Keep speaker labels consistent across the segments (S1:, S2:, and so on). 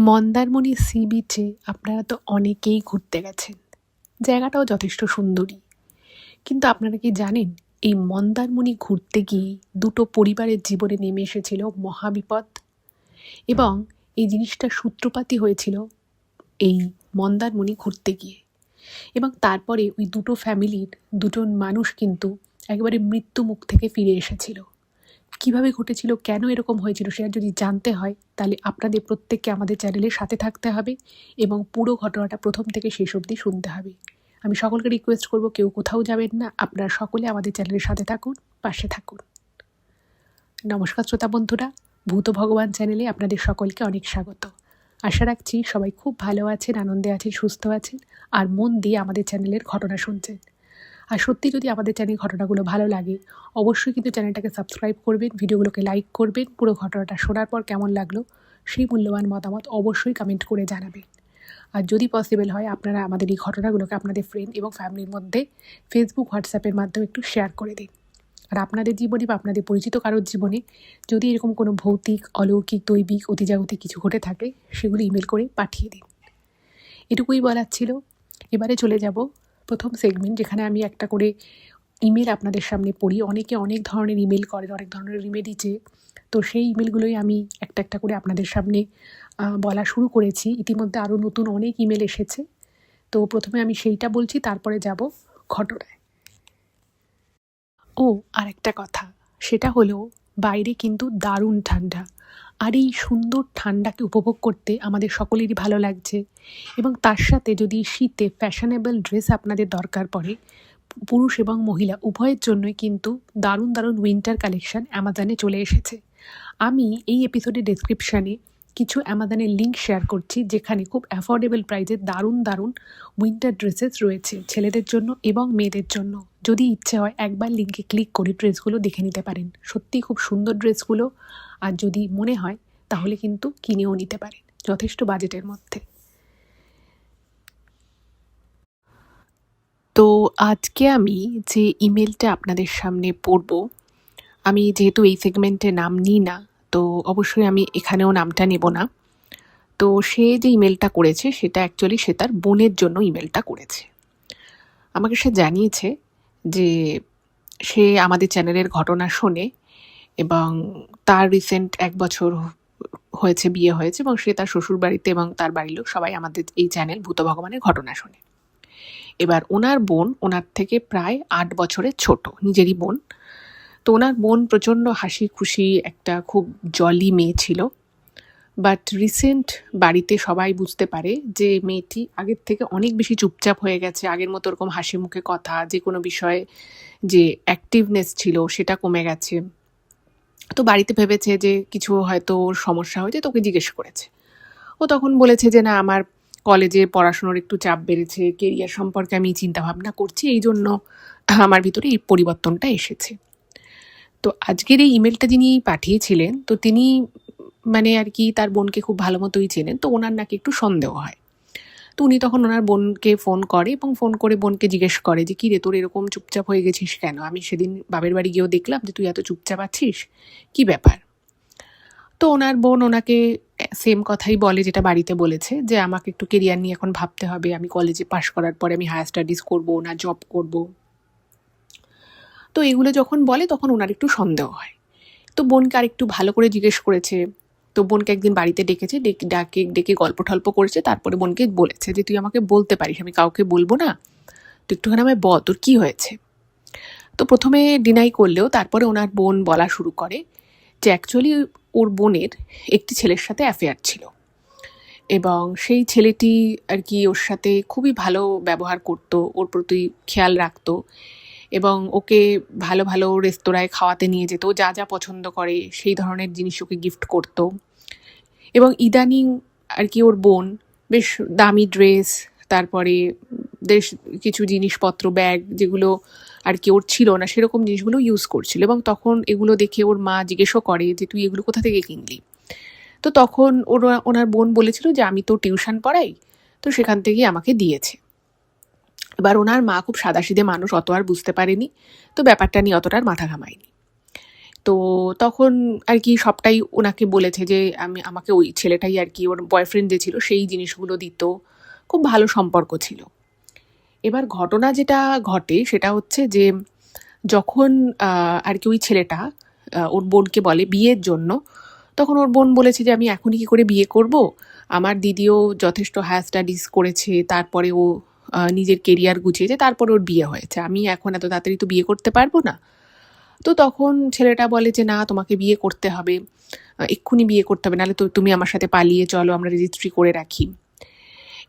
S1: Mandarmani C বিচে আপনারা তো অনেকেই ঘুরতে গেছেন। জায়গাটাও যথেষ্ট সুন্দরী। কিন্তু আপনারা কি জানেন এই মন্দারমণি ঘুরতে গিয়ে দুটো পরিবারের জীবনে নেমে এসেছিল মহাবিপদ, এবং এই জিনিসটার সূত্রপাতই হয়েছিল এই মন্দারমণি ঘুরতে গিয়ে। এবং তারপরে ওই দুটো ফ্যামিলির দুজন মানুষ কিন্তু একেবারে মৃত্যু মুখ থেকে ফিরে এসেছিল। কিভাবে ঘটেছিল, কেন এরকম হয়েছিল, সেটা যদি জানতে হয় তাহলে আপনাদের প্রত্যেককে আমাদের চ্যানেলের সাথে থাকতে হবে এবং পুরো ঘটনাটা প্রথম থেকে শেষ অবধি শুনতে হবে। আমি সকলকে রিকোয়েস্ট করব, কেউ কোথাও যাবেন না, আপনারা সকলে আমাদের চ্যানেলের সাথে থাকুন, পাশে থাকুন। নমস্কার শ্রোতা বন্ধুরা, ভূত ভগবান চ্যানেলে আপনাদের সকলকে অনেক স্বাগত। আশা রাখছি সবাই খুব ভালো আছেন, আনন্দে আছেন, সুস্থ আছেন আর মন দিয়ে আমাদের চ্যানেলের ঘটনা শুনছেন। আর সত্যি যদি আমাদের চ্যানেলের ঘটনাগুলো ভালো লাগে অবশ্যই কিন্তু চ্যানেলটাকে সাবস্ক্রাইব করবেন, ভিডিওগুলোকে লাইক করবেন, পুরো ঘটনাটা শোনার পর কেমন লাগলো সেই মূল্যবান মতামত অবশ্যই কমেন্ট করে জানাবেন। আর যদি পসিবল হয় আপনারা আমাদের এই ঘটনাগুলোকে আপনাদের ফ্রেন্ড এবং ফ্যামিলির মধ্যে ফেসবুক, হোয়াটসঅ্যাপের মাধ্যমে একটু শেয়ার করে দিন। আর আপনাদের জীবনে বা আপনাদের পরিচিত কারোর জীবনে যদি এরকম কোনো ভৌতিক, অলৌকিক, দৈবিক, অতিজাগতিক কিছু ঘটে থাকে সেগুলো ইমেল করে পাঠিয়ে দিন। এটুকুই বলার ছিল। এবারে চলে যাব প্রথম সেগমেন্ট, যেখানে আমি একটা করে ইমেল আপনাদের সামনে পড়ি। অনেকে অনেক ধরনের ইমেল করেন, অনেক ধরনের রেমেডি চেয়ে। তো সেই ইমেলগুলোই আমি একটা একটা করে আপনাদের সামনে বলা শুরু করেছি। ইতিমধ্যে আরও নতুন অনেক ইমেল এসেছে। তো প্রথমে আমি সেইটা বলছি, তারপরে যাব ঘটনায়। ও আর একটা কথা, সেটা হলো বাইরে কিন্তু দারুণ ঠান্ডা। আর এই সুন্দর ঠান্ডাকে উপভোগ করতে আমাদের সকলেরই ভালো লাগছে। এবং তার সাথে যদি শীতে ফ্যাশনেবল ড্রেস আপনাদের দরকার পড়ে, পুরুষ এবং মহিলা উভয়ের জন্যই কিন্তু দারুণ দারুণ উইন্টার কালেকশন অ্যামাজনে চলে এসেছে। আমি এই এপিসোডের ডেসক্রিপশানে কিছু অ্যামাজনের লিঙ্ক শেয়ার করছি, যেখানে খুব অ্যাফোর্ডেবল প্রাইসে দারুণ দারুণ উইন্টার ড্রেসেস রয়েছে ছেলেদের জন্য এবং মেয়েদের জন্য। যদি ইচ্ছে হয় একবার লিঙ্কে ক্লিক করে ড্রেসগুলো দেখে নিতে পারেন। সত্যিই খুব সুন্দর ড্রেসগুলো। আর যদি মনে হয় তাহলে কিন্তু কিনেও নিতে পারেন যথেষ্ট বাজেটের মধ্যে। তো আজকে আমি যে ইমেলটা আপনাদের সামনে পড়ব, আমি যেহেতু এই সেগমেন্টে নাম নিই না, তো অবশ্যই আমি এখানেও নামটা নেব না। তো সে যে ইমেলটা করেছে সেটা অ্যাকচুয়ালি সে তার বোনের জন্য ইমেলটা করেছে। আমাকে সে জানিয়েছে যে সে আমাদের চ্যানেলের ঘটনা শোনে এবং তার রিসেন্ট 1 বছর হয়েছে, বিয়ে হয়েছে, এবং সে তার শ্বশুর বাড়িতে এবং তার বাড়ির লোক সবাই আমাদের এই চ্যানেল ভূত ভগবানের ঘটনা শোনে। এবার ওনার বোন ওনার থেকে প্রায় 8 বছরের ছোট, নিজেরই বোন। তো ওনার বোন প্রচণ্ড হাসি খুশি একটা খুব জলি মেয়ে ছিল। বাট রিসেন্ট বাড়িতে সবাই বুঝতে পারে যে মেয়েটি আগের থেকে অনেক বেশি চুপচাপ হয়ে গেছে। আগের মতো ওরকম হাসি মুখে কথা, যে কোনো বিষয়ে যে অ্যাক্টিভনেস ছিল সেটা কমে গেছে। তো বাড়িতে ভেবেছে যে কিছু হয়তো ওর সমস্যা হয়েছে, তোকে জিজ্ঞেস করেছে। ও তখন বলেছে যে না, আমার কলেজে পড়াশোনার একটু চাপ বেড়েছে, কেরিয়ার সম্পর্কে আমি চিন্তাভাবনা করছি, এই জন্য আমার ভিতরে এই পরিবর্তনটা এসেছে। তো আজকের এই ইমেলটা যিনি পাঠিয়েছিলেন, তো তিনি মানে আর কি তার বোনকে খুব ভালো মতোই চেনেন। তো ওনার নাকি একটু সন্দেহ হয়। তো উনি তখন ওনার বোনকে ফোন করে এবং ফোন করে বোনকে জিজ্ঞেস করে যে কী রে, তোর এরকম চুপচাপ হয়ে গেছিস কেন? আমি সেদিন বাবের বাড়ি গিয়েও দেখলাম যে তুই এত চুপচাপ আছিস, কী ব্যাপার? তো ওনার বোন ওনাকে সেম কথাই বলে যেটা বাড়িতে বলেছে, যে আমাকে একটু কেরিয়ার নিয়ে এখন ভাবতে হবে, আমি কলেজে পাশ করার পরে আমি হায়ার স্টাডিজ করবো না জব করব। তো এগুলো যখন বলে তখন ওনার একটু সন্দেহ হয়। তো বোনকে আর একটু ভালো করে জিজ্ঞেস করেছে। তো বোনকে একদিন বাড়িতে ডেকেছে, ডেকে গল্প টল্প করেছে। তারপরে বোনকে বলেছে যে তুই আমাকে বলতে পারিস, আমি কাউকে বলবো না, তো একটুখানি আমায় বল তোর কী হয়েছে। তো প্রথমে ডিনাই করলেও তারপরে ওনার বোন বলা শুরু করে যে অ্যাকচুয়ালি ওর বোনের একটি ছেলের সাথে অ্যাফেয়ার ছিল এবং সেই ছেলেটি আর কি ওর সাথে খুবই ভালো ব্যবহার করতো, ওর প্রতি খেয়াল রাখতো এবং ওকে ভালো ভালো রেস্তোরাঁয় খাওয়াতে নিয়ে যেত, যা যা পছন্দ করে সেই ধরনের জিনিস ওকে গিফট করতো। এবং ইদানিং আর কি ওর বোন বেশ দামি ড্রেস, তারপরে বেশ কিছু জিনিসপত্র, ব্যাগ, যেগুলো আর কি ওর ছিল না সেরকম জিনিসগুলো ইউজ করছিল। এবং তখন এগুলো দেখে ওর মা জিজ্ঞেসও করে যে তুই এগুলো কোথা থেকে কিনলি। তো তখন ওনার বোন বলেছিল যে আমি তো টিউশন পড়াই, তো সেখান থেকেই আমাকে দিয়েছে। এবার ওনার মা খুব সাদাসিধে মানুষ, অত আর বুঝতে পারেনি, তো ব্যাপারটা নিয়ে অতটা আর মাথা ঘামায়নি। তো তখন আর কি সবটাই ওনাকে বলেছে যে আমাকে ওই ছেলেটাই আর কি, ওর বয়ফ্রেন্ড যে ছিল সেই জিনিসগুলো দিত, খুব ভালো সম্পর্ক ছিল। এবার ঘটনা যেটা ঘটে সেটা হচ্ছে যে যখন আর কি ওই ছেলেটা ওর বোনকে বলে বিয়ের জন্য, তখন ওর বোন বলেছে যে আমি এখনই কি করে বিয়ে করব, আমার দিদিও যথেষ্ট হায়ার স্টাডিজ করেছে, তারপরে ও নিজের কেরিয়ার গুছিয়েছে, তারপরে ওর বিয়ে হয়েছে, আমি এখন এত তাড়াতাড়ি তো বিয়ে করতে পারবো না। তো তখন ছেলেটা বলে যে না, তোমাকে বিয়ে করতে হবে, এক্ষুনি বিয়ে করতে হবে, নাহলে তো তুমি আমার সাথে পালিয়ে চলো, আমরা রেজিস্ট্রি করে রাখি।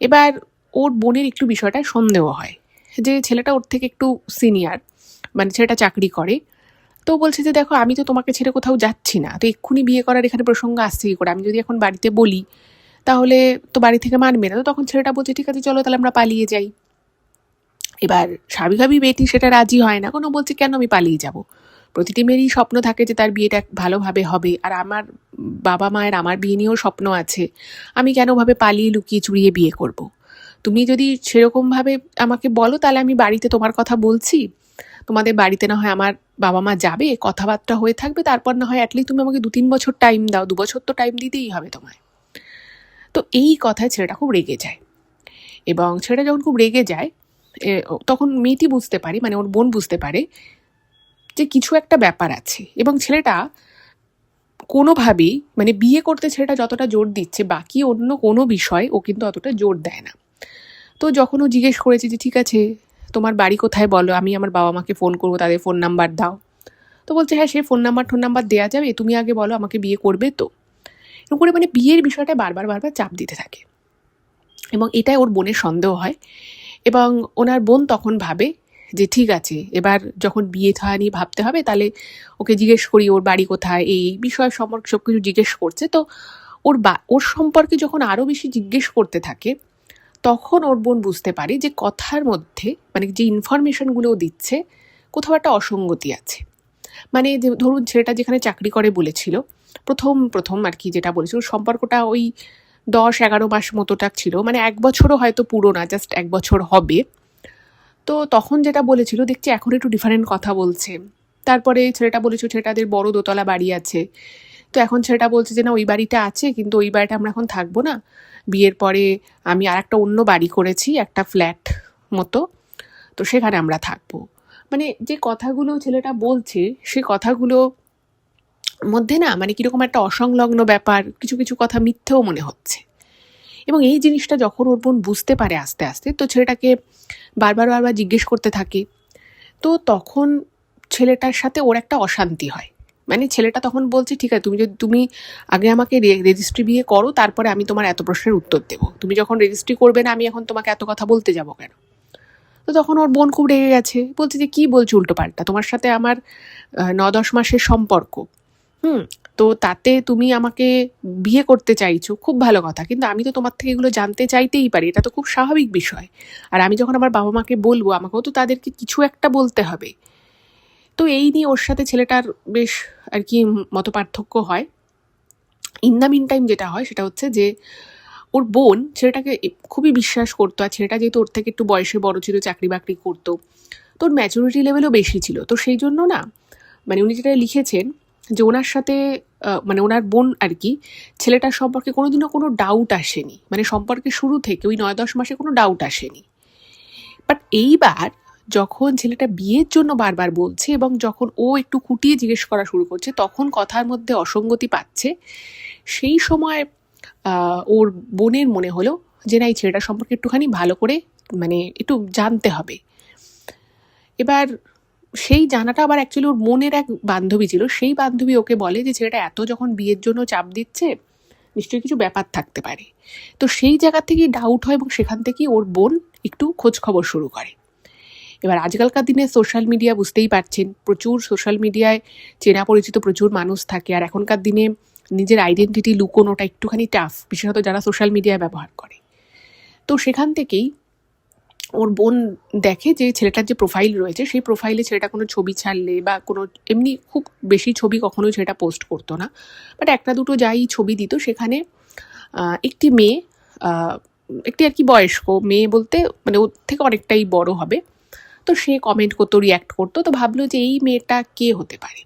S1: এবার ওর বোনের একটু বিষয়টা সন্দেহ হয় যে ছেলেটা ওর থেকে একটু সিনিয়র, মানে ছেলেটা চাকরি করে। তো বলছে যে দেখো, আমি তো তোমাকে ছেড়ে কোথাও যাচ্ছি না, তো এক্ষুনি বিয়ে করার এখানে প্রসঙ্গ আসছে কি করে, আমি যদি এখন বাড়িতে বলি তাহলে তো বাড়ি থেকে মানবে না। তো তখন ছেলেটা বলছে ঠিক আছে চলো তাহলে আমরা পালিয়ে যাই। এবার স্বাভাবিকভাবেই মেয়েটি সেটা রাজি হয় না, কোনো বলছে কেন আমি পালিয়ে যাব, প্রতিটি মেয়েরই স্বপ্ন থাকে যে তার বিয়েটা ভালোভাবে হবে, আর আমার বাবা মায়ের আমার বিয়ে নিয়েও স্বপ্ন আছে, আমি কেনভাবে পালিয়ে লুকিয়ে চুরিয়ে বিয়ে করব। তুমি যদি সেরকমভাবে আমাকে বলো তাহলে আমি বাড়িতে তোমার কথা বলছি, তোমাদের বাড়িতে না হয় আমার বাবা মা যাবে, কথাবার্তা হয়ে থাকবে, তারপর না হয় অ্যাটলিস্ট তুমি আমাকে 2-3 বছর টাইম দাও, 2 বছর তো টাইম দিতেই হবে তোমায়। তো এই কথায় ছেলেটা খুব রেগে যায়, এবং ছেলেটা যখন খুব রেগে যায় তখন মেয়েটি বুঝতে পারে, মানে ওর বোন বুঝতে পারে যে কিছু একটা ব্যাপার আছে, এবং ছেলেটা কোনোভাবেই, মানে বিয়ে করতে ছেলেটা যতটা জোর দিচ্ছে বাকি অন্য কোনো বিষয় ও কিন্তু অতটা জোর দেয় না। তো যখন ও জিজ্ঞেস করেছে যে ঠিক আছে তোমার বাড়ি কোথায় বলো, আমি আমার বাবা মাকে ফোন করবো, তাদের ফোন নাম্বার দাও, তো বলছে হ্যাঁ সে ফোন নাম্বার দেওয়া যাবে, তুমি আগে বলো আমাকে বিয়ে করবে তো। এরকম করে মানে বিয়ের বিষয়টা বারবার বারবার চাপ দিতে থাকে, এবং এটাই ওর বোনের সন্দেহ হয়। এবং ওনার বোন তখন ভাবে যে ঠিক আছে, এবার যখন বিয়ে থা নিয়ে ভাবতে হবে তাহলে ওকে জিজ্ঞেস করি ওর বাড়ি কোথায়, এই বিষয় সম্পর্কে সব কিছু জিজ্ঞেস করছে। তো ওর সম্পর্কে যখন আরও বেশি জিজ্ঞেস করতে থাকে তখন ওর বোন বুঝতে পারে যে কথার মধ্যে, মানে যে ইনফরমেশনগুলো দিচ্ছে কোথাও একটা অসঙ্গতি আছে। মানে যে ধরুন ছেলেটা যেখানে চাকরি করে বলেছিল, প্রথম প্রথম আর কি যেটা বলেছিল, সম্পর্কটা ওই 10-11 মাস মতোটা ছিল, মানে 1 বছরও হয়তো পুরো না, জাস্ট 1 বছর হবে। তো তখন যেটা বলেছিল দেখছি এখন একটু ডিফারেন্ট কথা বলছে। তারপরে ছেলেটা বলেছিল ছেলেটাদের বড় দোতলা বাড়ি আছে, তো এখন ছেলেটা বলছে যে না ওই বাড়িটা আছে কিন্তু ওই বাড়িটা আমরা এখন থাকবো না, বিয়ের পরে আমি আর একটা অন্য বাড়ি করেছি, একটা ফ্ল্যাট মতো, তো সেখানে আমরা থাকবো। মানে যে কথাগুলো ছেলেটা বলছে সে কথাগুলো মধ্যে না মানে কিরকম একটা অসংলগ্ন ব্যাপার, কিছু কিছু কথা মিথ্যেও মনে হচ্ছে। এবং এই জিনিসটা যখন ওর বোন বুঝতে পারে আস্তে আস্তে, তো ছেলেটাকে বারবার বারবার জিজ্ঞেস করতে থাকে। তো তখন ছেলেটার সাথে ওর একটা অশান্তি হয়, মানে ছেলেটা তখন বলছে ঠিক আছে তুমি আগে আমাকে রেজিস্ট্রি বিয়ে করো, তারপরে আমি তোমার এত প্রশ্নের উত্তর দেবো, তুমি যখন রেজিস্ট্রি করবে না আমি এখন তোমাকে এত কথা বলতে যাবো কেন। তো তখন ওর বোন খুব রেগে গেছে, বলছে যে কী বলছো উল্টোপাল্টা, তোমার সাথে আমার 9-10 মাসের সম্পর্ক, হুম, তো তাতে তুমি আমাকে বিয়ে করতে চাইছো, খুব ভালো কথা, কিন্তু আমি তো তোমার থেকে এগুলো জানতে চাইতেই পারি, এটা তো খুব স্বাভাবিক বিষয়, আর আমি যখন আমার বাবা মাকে বলবো আমাকেও তো তাদেরকে কিছু একটা বলতে হবে। তো এই নিয়ে ওর সাথে ছেলেটার বেশ আর কি মতপার্থক্য হয়। ইন দ্য মিন টাইম যেটা হয় সেটা হচ্ছে যে ওর বোন ছেলেটাকে খুবই বিশ্বাস করতো, আর ছেলেটা যেহেতু ওর থেকে একটু বয়সে বড় ছিল, চাকরি বাকরি করতো, তো ওর ম্যাচুরিটি লেভেলও বেশি ছিল, তো সেই জন্য না মানে উনি যেটা লিখেছেন যে ওনার সাথে মানে ওনার বোন আর কি ছেলেটার সম্পর্কে কোনোদিনও কোনো ডাউট আসেনি, মানে সম্পর্কের শুরু থেকে ওই 9-10 মাসে কোনো ডাউট আসেনি। বাট এইবার যখন ছেলেটা বিয়ের জন্য বারবার বলছে এবং যখন ও একটু খুঁটিয়ে জিজ্ঞেস করা শুরু করছে তখন কথার মধ্যে অসঙ্গতি পাচ্ছে, সেই সময় ওর বোনের মনে হলো যে না এই ছেলেটার সম্পর্কে একটুখানি ভালো করে মানে একটু জানতে হবে। এবার সেই জানাটা আবার অ্যাকচুয়ালি ওর মনের এক বান্ধবী ছিল, সেই বান্ধবী ওকে বলে যে ছেলেটা এত যখন বিয়ের জন্য চাপ দিচ্ছে নিশ্চয়ই কিছু ব্যাপার থাকতে পারে। তো সেই জায়গা থেকেই ডাউট হয় এবং সেখান থেকেই ওর বোন একটু খোঁজ খবর শুরু করে। এবার আজকালকার দিনে সোশ্যাল মিডিয়া বুঝতেই পারছেন, প্রচুর সোশ্যাল মিডিয়ায় চেনা পরিচিত প্রচুর মানুষ থাকে, আর এখনকার দিনে নিজের আইডেন্টিটি লুকোনোটা একটুখানি টাফ, বিশেষত যারা সোশ্যাল মিডিয়ায় ব্যবহার করে। তো সেখান থেকেই ওর বোন দেখে যে ছেলেটার যে প্রোফাইল রয়েছে সেই প্রোফাইলে ছেলেটা কোনো ছবি ছাড়লে বা কোনো এমনি খুব বেশি ছবি কখনোই ছেলেটা পোস্ট করতো না, বাট একটা দুটো যাই ছবি দিত সেখানে একটি মেয়ে, একটি আর কি বয়স্ক মেয়ে বলতে মানে ওর থেকে অনেকটাই বড় হবে, তো সে কমেন্ট করতো, রিয়্যাক্ট করতো, তো ভাবলো যে এই মেয়েটা কে হতে পারে।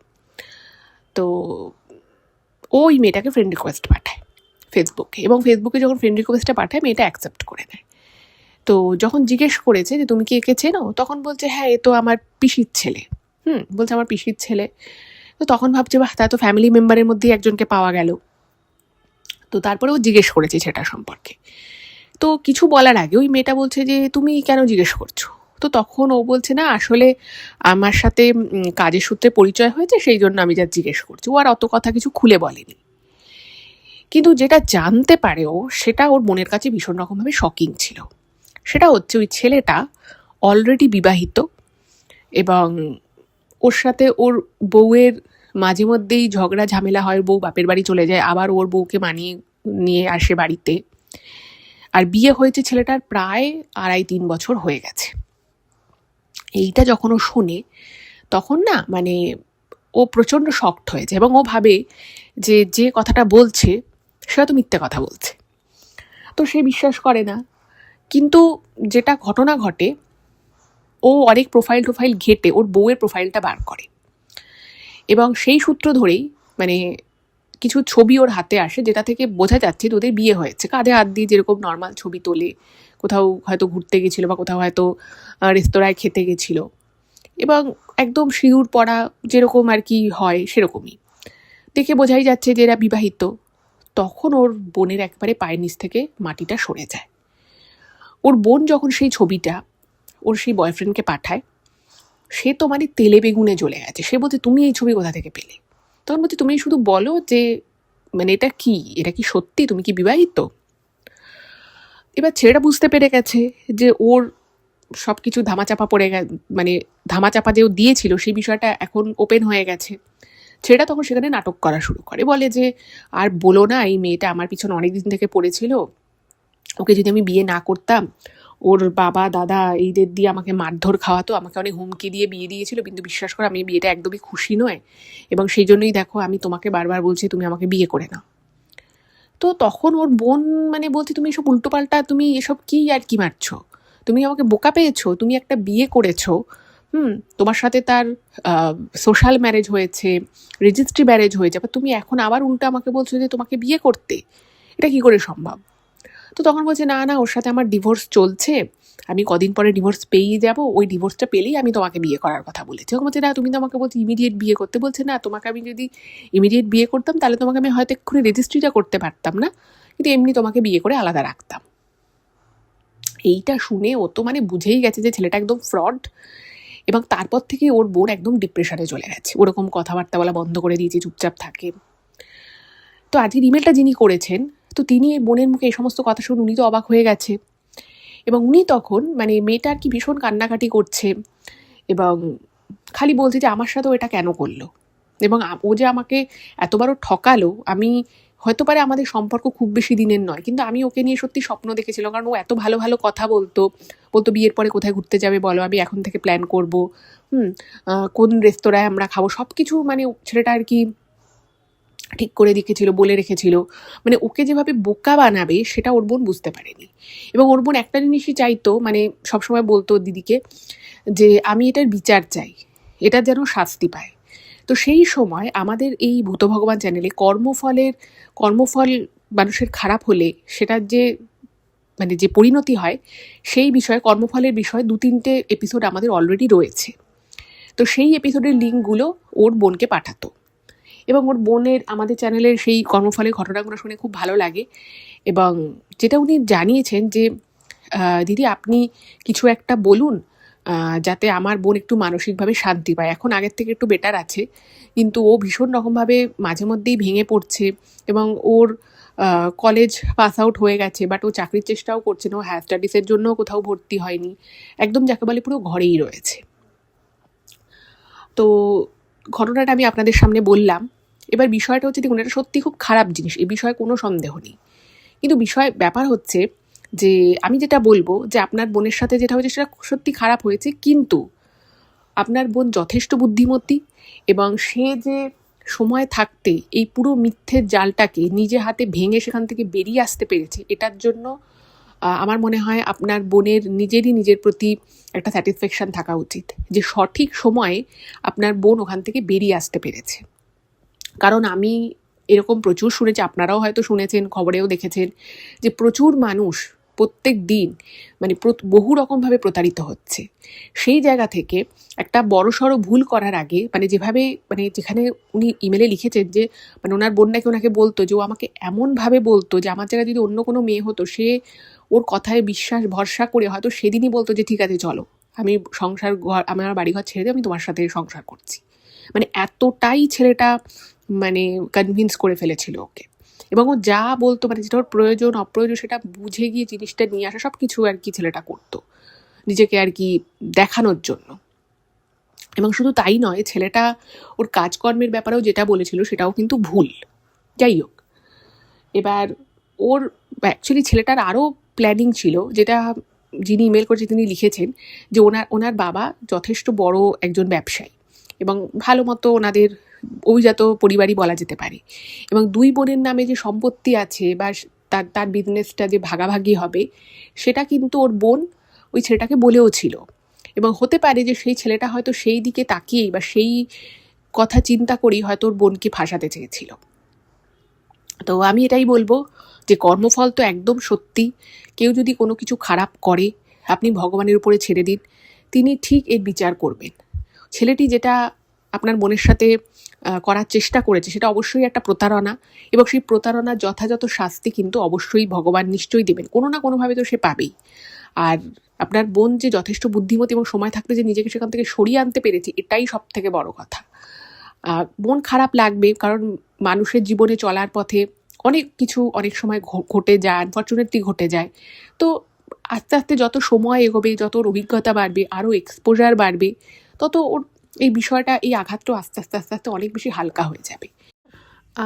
S1: তো ওই মেয়েটাকে ফ্রেন্ড রিকোয়েস্ট পাঠায় ফেসবুকে, এবং ফেসবুকে যখন ফ্রেন্ড রিকোয়েস্টটা পাঠায় মেয়েটা অ্যাকসেপ্ট করে নেয়। তো যখন জিজ্ঞেস করেছে যে তুমি কি একে চেনো, তখন বলছে হ্যাঁ এ তো আমার পিসির ছেলে। বলছে আমার পিসির ছেলে। তো তখন ভাবছে বাহ, তা তো ফ্যামিলি মেম্বারের মধ্যেই একজনকে পাওয়া গেল। তো তারপরে ও জিজ্ঞেস করেছে সেটা সম্পর্কে। তো কিছু বলার আগে ওই মেয়েটা বলছে যে তুমি কেন জিজ্ঞেস করছো। তো তখন ও বলছে না আসলে আমার সাথে কাজের সূত্রে পরিচয় হয়েছে, সেই জন্য আমি যা জিজ্ঞেস করছি। ও আর অত কথা কিছু খুলে বলেনি, কিন্তু যেটা জানতে পারে ও, সেটা ওর মনের কাছে ভীষণ রকমভাবে শকিং ছিল। সেটা হচ্ছে ওই ছেলেটা অলরেডি বিবাহিত, এবং ওর সাথে ওর বউয়ের মাঝে মধ্যেই ঝগড়া ঝামেলা হয়। বউ বাপের বাড়ি চলে যায়, আবার ওর বউকে মানিয়ে নিয়ে আসে বাড়িতে। আর বিয়ে হয়েছে ছেলেটার প্রায় 2.5-3 বছর হয়ে গেছে। এইটা যখন ও শোনে তখন না মানে ও প্রচণ্ড শকড হয়েছে, এবং ও ভাবে যে যে কথাটা বলছে সেটা তো মিথ্যে কথা বলছে। তো সে বিশ্বাস করে না। কিন্তু যেটা ঘটনা ঘটে, ও অনেক প্রোফাইল ঘেটে ওর বউয়ের প্রোফাইলটা বার করে, এবং সেই সূত্র ধরেই মানে কিছু ছবি ওর হাতে আসে, যেটা থেকে বোঝা যাচ্ছে যে ওদের বিয়ে হয়েছে। কাঁধে হাত দিয়ে যেরকম নর্মাল ছবি তোলে, কোথাও হয়তো ঘুরতে গেছিলো বা কোথাও হয়তো রেস্তোরাঁয় খেতে গেছিলো, এবং একদম সিঁদুর পরা যেরকম আর কি হয় সেরকমই দেখে বোঝাই যাচ্ছে যে এরা বিবাহিত। তখন ওর বোনের একবারে পায়ের নিচ থেকে মাটিটা সরে যায়। ওর বোন যখন সেই ছবিটা ওর সেই বয়ফ্রেন্ডকে পাঠায়, সে তো মানে তেলে বেগুনে জ্বলে গেছে। সে বলছে তুমি এই ছবি কোথা থেকে পেলে। তখন বলছে তুমি শুধু বলো যে মানে এটা কি সত্যি, তুমি কি বিবাহিত। এবার ছেলেটা বুঝতে পেরে গেছে যে ওর সব কিছু ধামাচাপা পড়ে মানে ধামাচাপা যে ও দিয়েছিল সেই বিষয়টা এখন ওপেন হয়ে গেছে। ছেলেটা তখন সেখানে নাটক করা শুরু করে, বলে যে আর বলো না, এই মেয়েটা আমার পিছনে অনেক দিন থেকে পড়েছিল, ওকে যদি আমি বিয়ে না করতাম ওর বাবা দাদা এইদের দিয়ে আমাকে মারধর খাওয়াতো, আমাকে অনেক হুমকি দিয়ে বিয়ে দিয়েছিল, কিন্তু বিশ্বাস করো আমি বিয়েটা একদমই খুশি নয়, এবং সেই জন্যই দেখো আমি তোমাকে বারবার বলছি তুমি আমাকে বিয়ে করে নাও। তো তখন ওর বোন মানে বলছে তুমি এসব উল্টোপাল্টা, তুমি এসব কি আর কি মারছো, তুমি আমাকে বোকা পেয়েছো, তুমি একটা বিয়ে করেছো, তোমার সাথে তার সোশ্যাল ম্যারেজ হয়েছে, রেজিস্ট্রি ম্যারেজ হয়েছে, আবার তুমি এখন আবার উল্টো আমাকে বলছো যে তোমাকে বিয়ে করতে, এটা কি করে সম্ভব। তো তখন বলছে না না, ওর সাথে আমার ডিভোর্স চলছে, আমি কদিন পরে ডিভোর্স পেয়েই যাব, ওই ডিভোর্সটা পেলেই আমি তোমাকে বিয়ে করার কথা বলেছি। ও বলছে না তুমি তো আমাকে বলছি ইমিডিয়েট বিয়ে করতে। বলছে না, তোমাকে আমি যদি ইমিডিয়েট বিয়ে করতাম তাহলে তোমাকে আমি হয়তো এক্ষুনি রেজিস্ট্রিটা করতে পারতাম না, কিন্তু এমনি তোমাকে বিয়ে করে আলাদা রাখতাম। এইটা শুনে ও তো মানে বুঝেই গেছে যে ছেলেটা একদম ফ্রড, এবং তারপর থেকে ওর বোন একদম ডিপ্রেশনে চলে গেছে, ওরকম কথাবার্তা বলা বন্ধ করে দিয়েছে, চুপচাপ থাকে। তো আজকের ইমেলটা যিনি করেছেন, তো তিনি বোনের মুখে এই সমস্ত কথা শুনে উনি তো অবাক হয়ে গেছে, এবং উনি তখন মানে মেয়েটা আর কি ভীষণ কান্নাকাটি করছে, এবং খালি বলছে যে আমার সাথেও এটা কেন করলো, এবং ও যে আমাকে এতবারও ঠকালো, আমি হয়তো পারে আমাদের সম্পর্ক খুব বেশি দিনের নয়, কিন্তু আমি ওকে নিয়ে সত্যি স্বপ্ন দেখেছিলাম, কারণ ও এত ভালো ভালো কথা বলতো বিয়ের পরে কোথায় ঘুরতে যাবে বলো, আমি এখন থেকে প্ল্যান করবো, কোন রেস্তোরাঁয় আমরা খাবো, সব কিছু মানে ছেলেটা আর কি ঠিক করে রেখেছিল, বলে রেখেছিল। মানে ওকে যেভাবে বোকা বানাবে সেটা ওর বোন বুঝতে পারেনি, এবং ওর বোন একটা জিনিসই চাইতো, মানে সবসময় বলতো দিদিকে যে আমি এটার বিচার চাই, এটা যেন শাস্তি পায়। তো সেই সময় আমাদের এই ভূত ভগবান চ্যানেলে কর্মফল মানুষের খারাপ হলে সেটার যে মানে যে পরিণতি হয় সেই বিষয়ে, কর্মফলের বিষয়ে 2-3টে এপিসোড আমাদের অলরেডি রয়েছে। তো সেই এপিসোডের লিঙ্কগুলো ওর বোনকে পাঠাতো, এবং ওর বোনের আমাদের চ্যানেলের সেই কর্মফলের ঘটনাগুলো শুনে খুব ভালো লাগে, এবং যেটা উনি জানিয়েছেন যে দিদি আপনি কিছু একটা বলুন যাতে আমার বোন একটু মানসিকভাবে শান্তি পায়। এখন আগের থেকে একটু বেটার আছে, কিন্তু ও ভীষণ রকমভাবে মাঝে মধ্যেই ভেঙে পড়ছে, এবং ওর কলেজ পাস আউট হয়ে গেছে, বাট ও চাকরির চেষ্টাও করছে না, ও হায়ার স্টাডিজের জন্য কোথাও ভর্তি হয়নি, একদম যাকে বলে পুরো ঘরেই রয়েছে। তো ঘটনাটা আমি আপনাদের সামনে বললাম। এবার বিষয়টা হচ্ছে দেখুন, এটা সত্যি খুব খারাপ জিনিস, এ বিষয়ে কোনো সন্দেহ নেই, কিন্তু ব্যাপার হচ্ছে যে আমি যেটা বলবো যে আপনার বোনের সাথে যেটা হয়েছে সেটা সত্যি খারাপ হয়েছে, কিন্তু আপনার বোন যথেষ্ট বুদ্ধিমতী, এবং সে যে সময় থাকতে এই পুরো মিথ্যের জালটাকে নিজে হাতে ভেঙে সেখান থেকে বেরিয়ে আসতে পেরেছে, এটার জন্য আমার মনে হয় আপনার বোনের নিজের প্রতি একটা স্যাটিসফ্যাকশান থাকা উচিত যে সঠিক সময়ে আপনার বোন ওখান থেকে বেরিয়ে আসতে পেরেছে। কারণ আমি এরকম প্রচুর শুনেছি, আপনারাও হয়তো শুনেছেন, খবরেও দেখেছেন, যে প্রচুর মানুষ প্রত্যেক দিন মানে বহু রকমভাবে প্রতারিত হচ্ছে। সেই জায়গা থেকে একটা বড়সড় ভুল করার আগে মানে যেভাবে মানে যেখানে উনি ইমেলে লিখেছেন যে মানে ওনার বোন নাকি ওনাকে বলতো যে ও আমাকে এমনভাবে বলতো যে আমার জায়গায় যদি অন্য কোনো মেয়ে হতো সে ওর কথায় বিশ্বাস ভরসা করে হয়তো সেদিনই বলতো যে ঠিক আছে চলো, আমি আমার বাড়িঘর ছেড়ে দিয়ে আমি তোমার সাথে সংসার করছি। মানে এতটাই ছেলেটা মানে কনভিন্স করে ফেলেছিল ওকে। এবং ও যা বলতো মানে যেটা ওর প্রয়োজন অপ্রয়োজন সেটা বুঝে গিয়ে জিনিসটা নিয়ে আসা সব কিছু আর কি ছেলেটা করতো নিজেকে আর কি দেখানোর জন্য। এবং শুধু তাই নয়, ছেলেটা ওর কাজকর্মের ব্যাপারেও যেটা বলেছিল সেটাও কিন্তু ভুল। যাই হোক, এবার ওর অ্যাকচুয়ালি ছেলেটার আরও প্ল্যানিং ছিল, যেটা যিনি ইমেল করেছে তিনি লিখেছেন যে ওনার বাবা যথেষ্ট বড় একজন ব্যবসায়ী এবং ভালো মতো ওনাদের অভিজাত পরিবারই বলা যেতে পারে, এবং দুই বোনের নামে যে সম্পত্তি আছে বা তার তার বিজনেসটা যে ভাগাভাগি হবে সেটা কিন্তু ওর বোন ওই ছেলেটাকে বলেও ছিল। এবং হতে পারে যে সেই ছেলেটা হয়তো সেই দিকে তাকিয়েই বা সেই কথা চিন্তা করেই হয়তো ওর বোনকে ফাঁসাতে চেয়েছিল। তো আমি এটাই বলবো যে কর্মফল তো একদম সত্যি, কেউ যদি কোনো কিছু খারাপ করে আপনি ভগবানের উপরে ছেড়ে দিন, তিনি ঠিক এর বিচার করবেন। ছেলেটি যেটা আপনার বোনের সাথে করার চেষ্টা করেছে সেটা অবশ্যই একটা প্রতারণা, এবং সেই প্রতারণার যথাযথ শাস্তি কিন্তু অবশ্যই ভগবান নিশ্চয়ই দেবেন, কোনো না কোনোভাবে তো সে পাবেই। আর আপনার বোন যে যথেষ্ট বুদ্ধিমতী এবং সময় থাকতে যে নিজেকে সেখান থেকে সরিয়ে আনতে পেরেছে এটাই সব থেকে বড় কথা। মন খারাপ লাগবে, কারণ মানুষের জীবনে চলার পথে অনেক কিছু অনেক সময় ঘটে যায়, আনফর্চুনেটলি ঘটে যায়। তো আস্তে আস্তে যত সময় এগোবে, যত ওর অভিজ্ঞতা বাড়বে, আরও এক্সপোজার বাড়বে, তত ওর এই বিষয়টা, এই আঘাতটা আস্তে আস্তে আস্তে আস্তে অনেক বেশি হালকা হয়ে যাবে।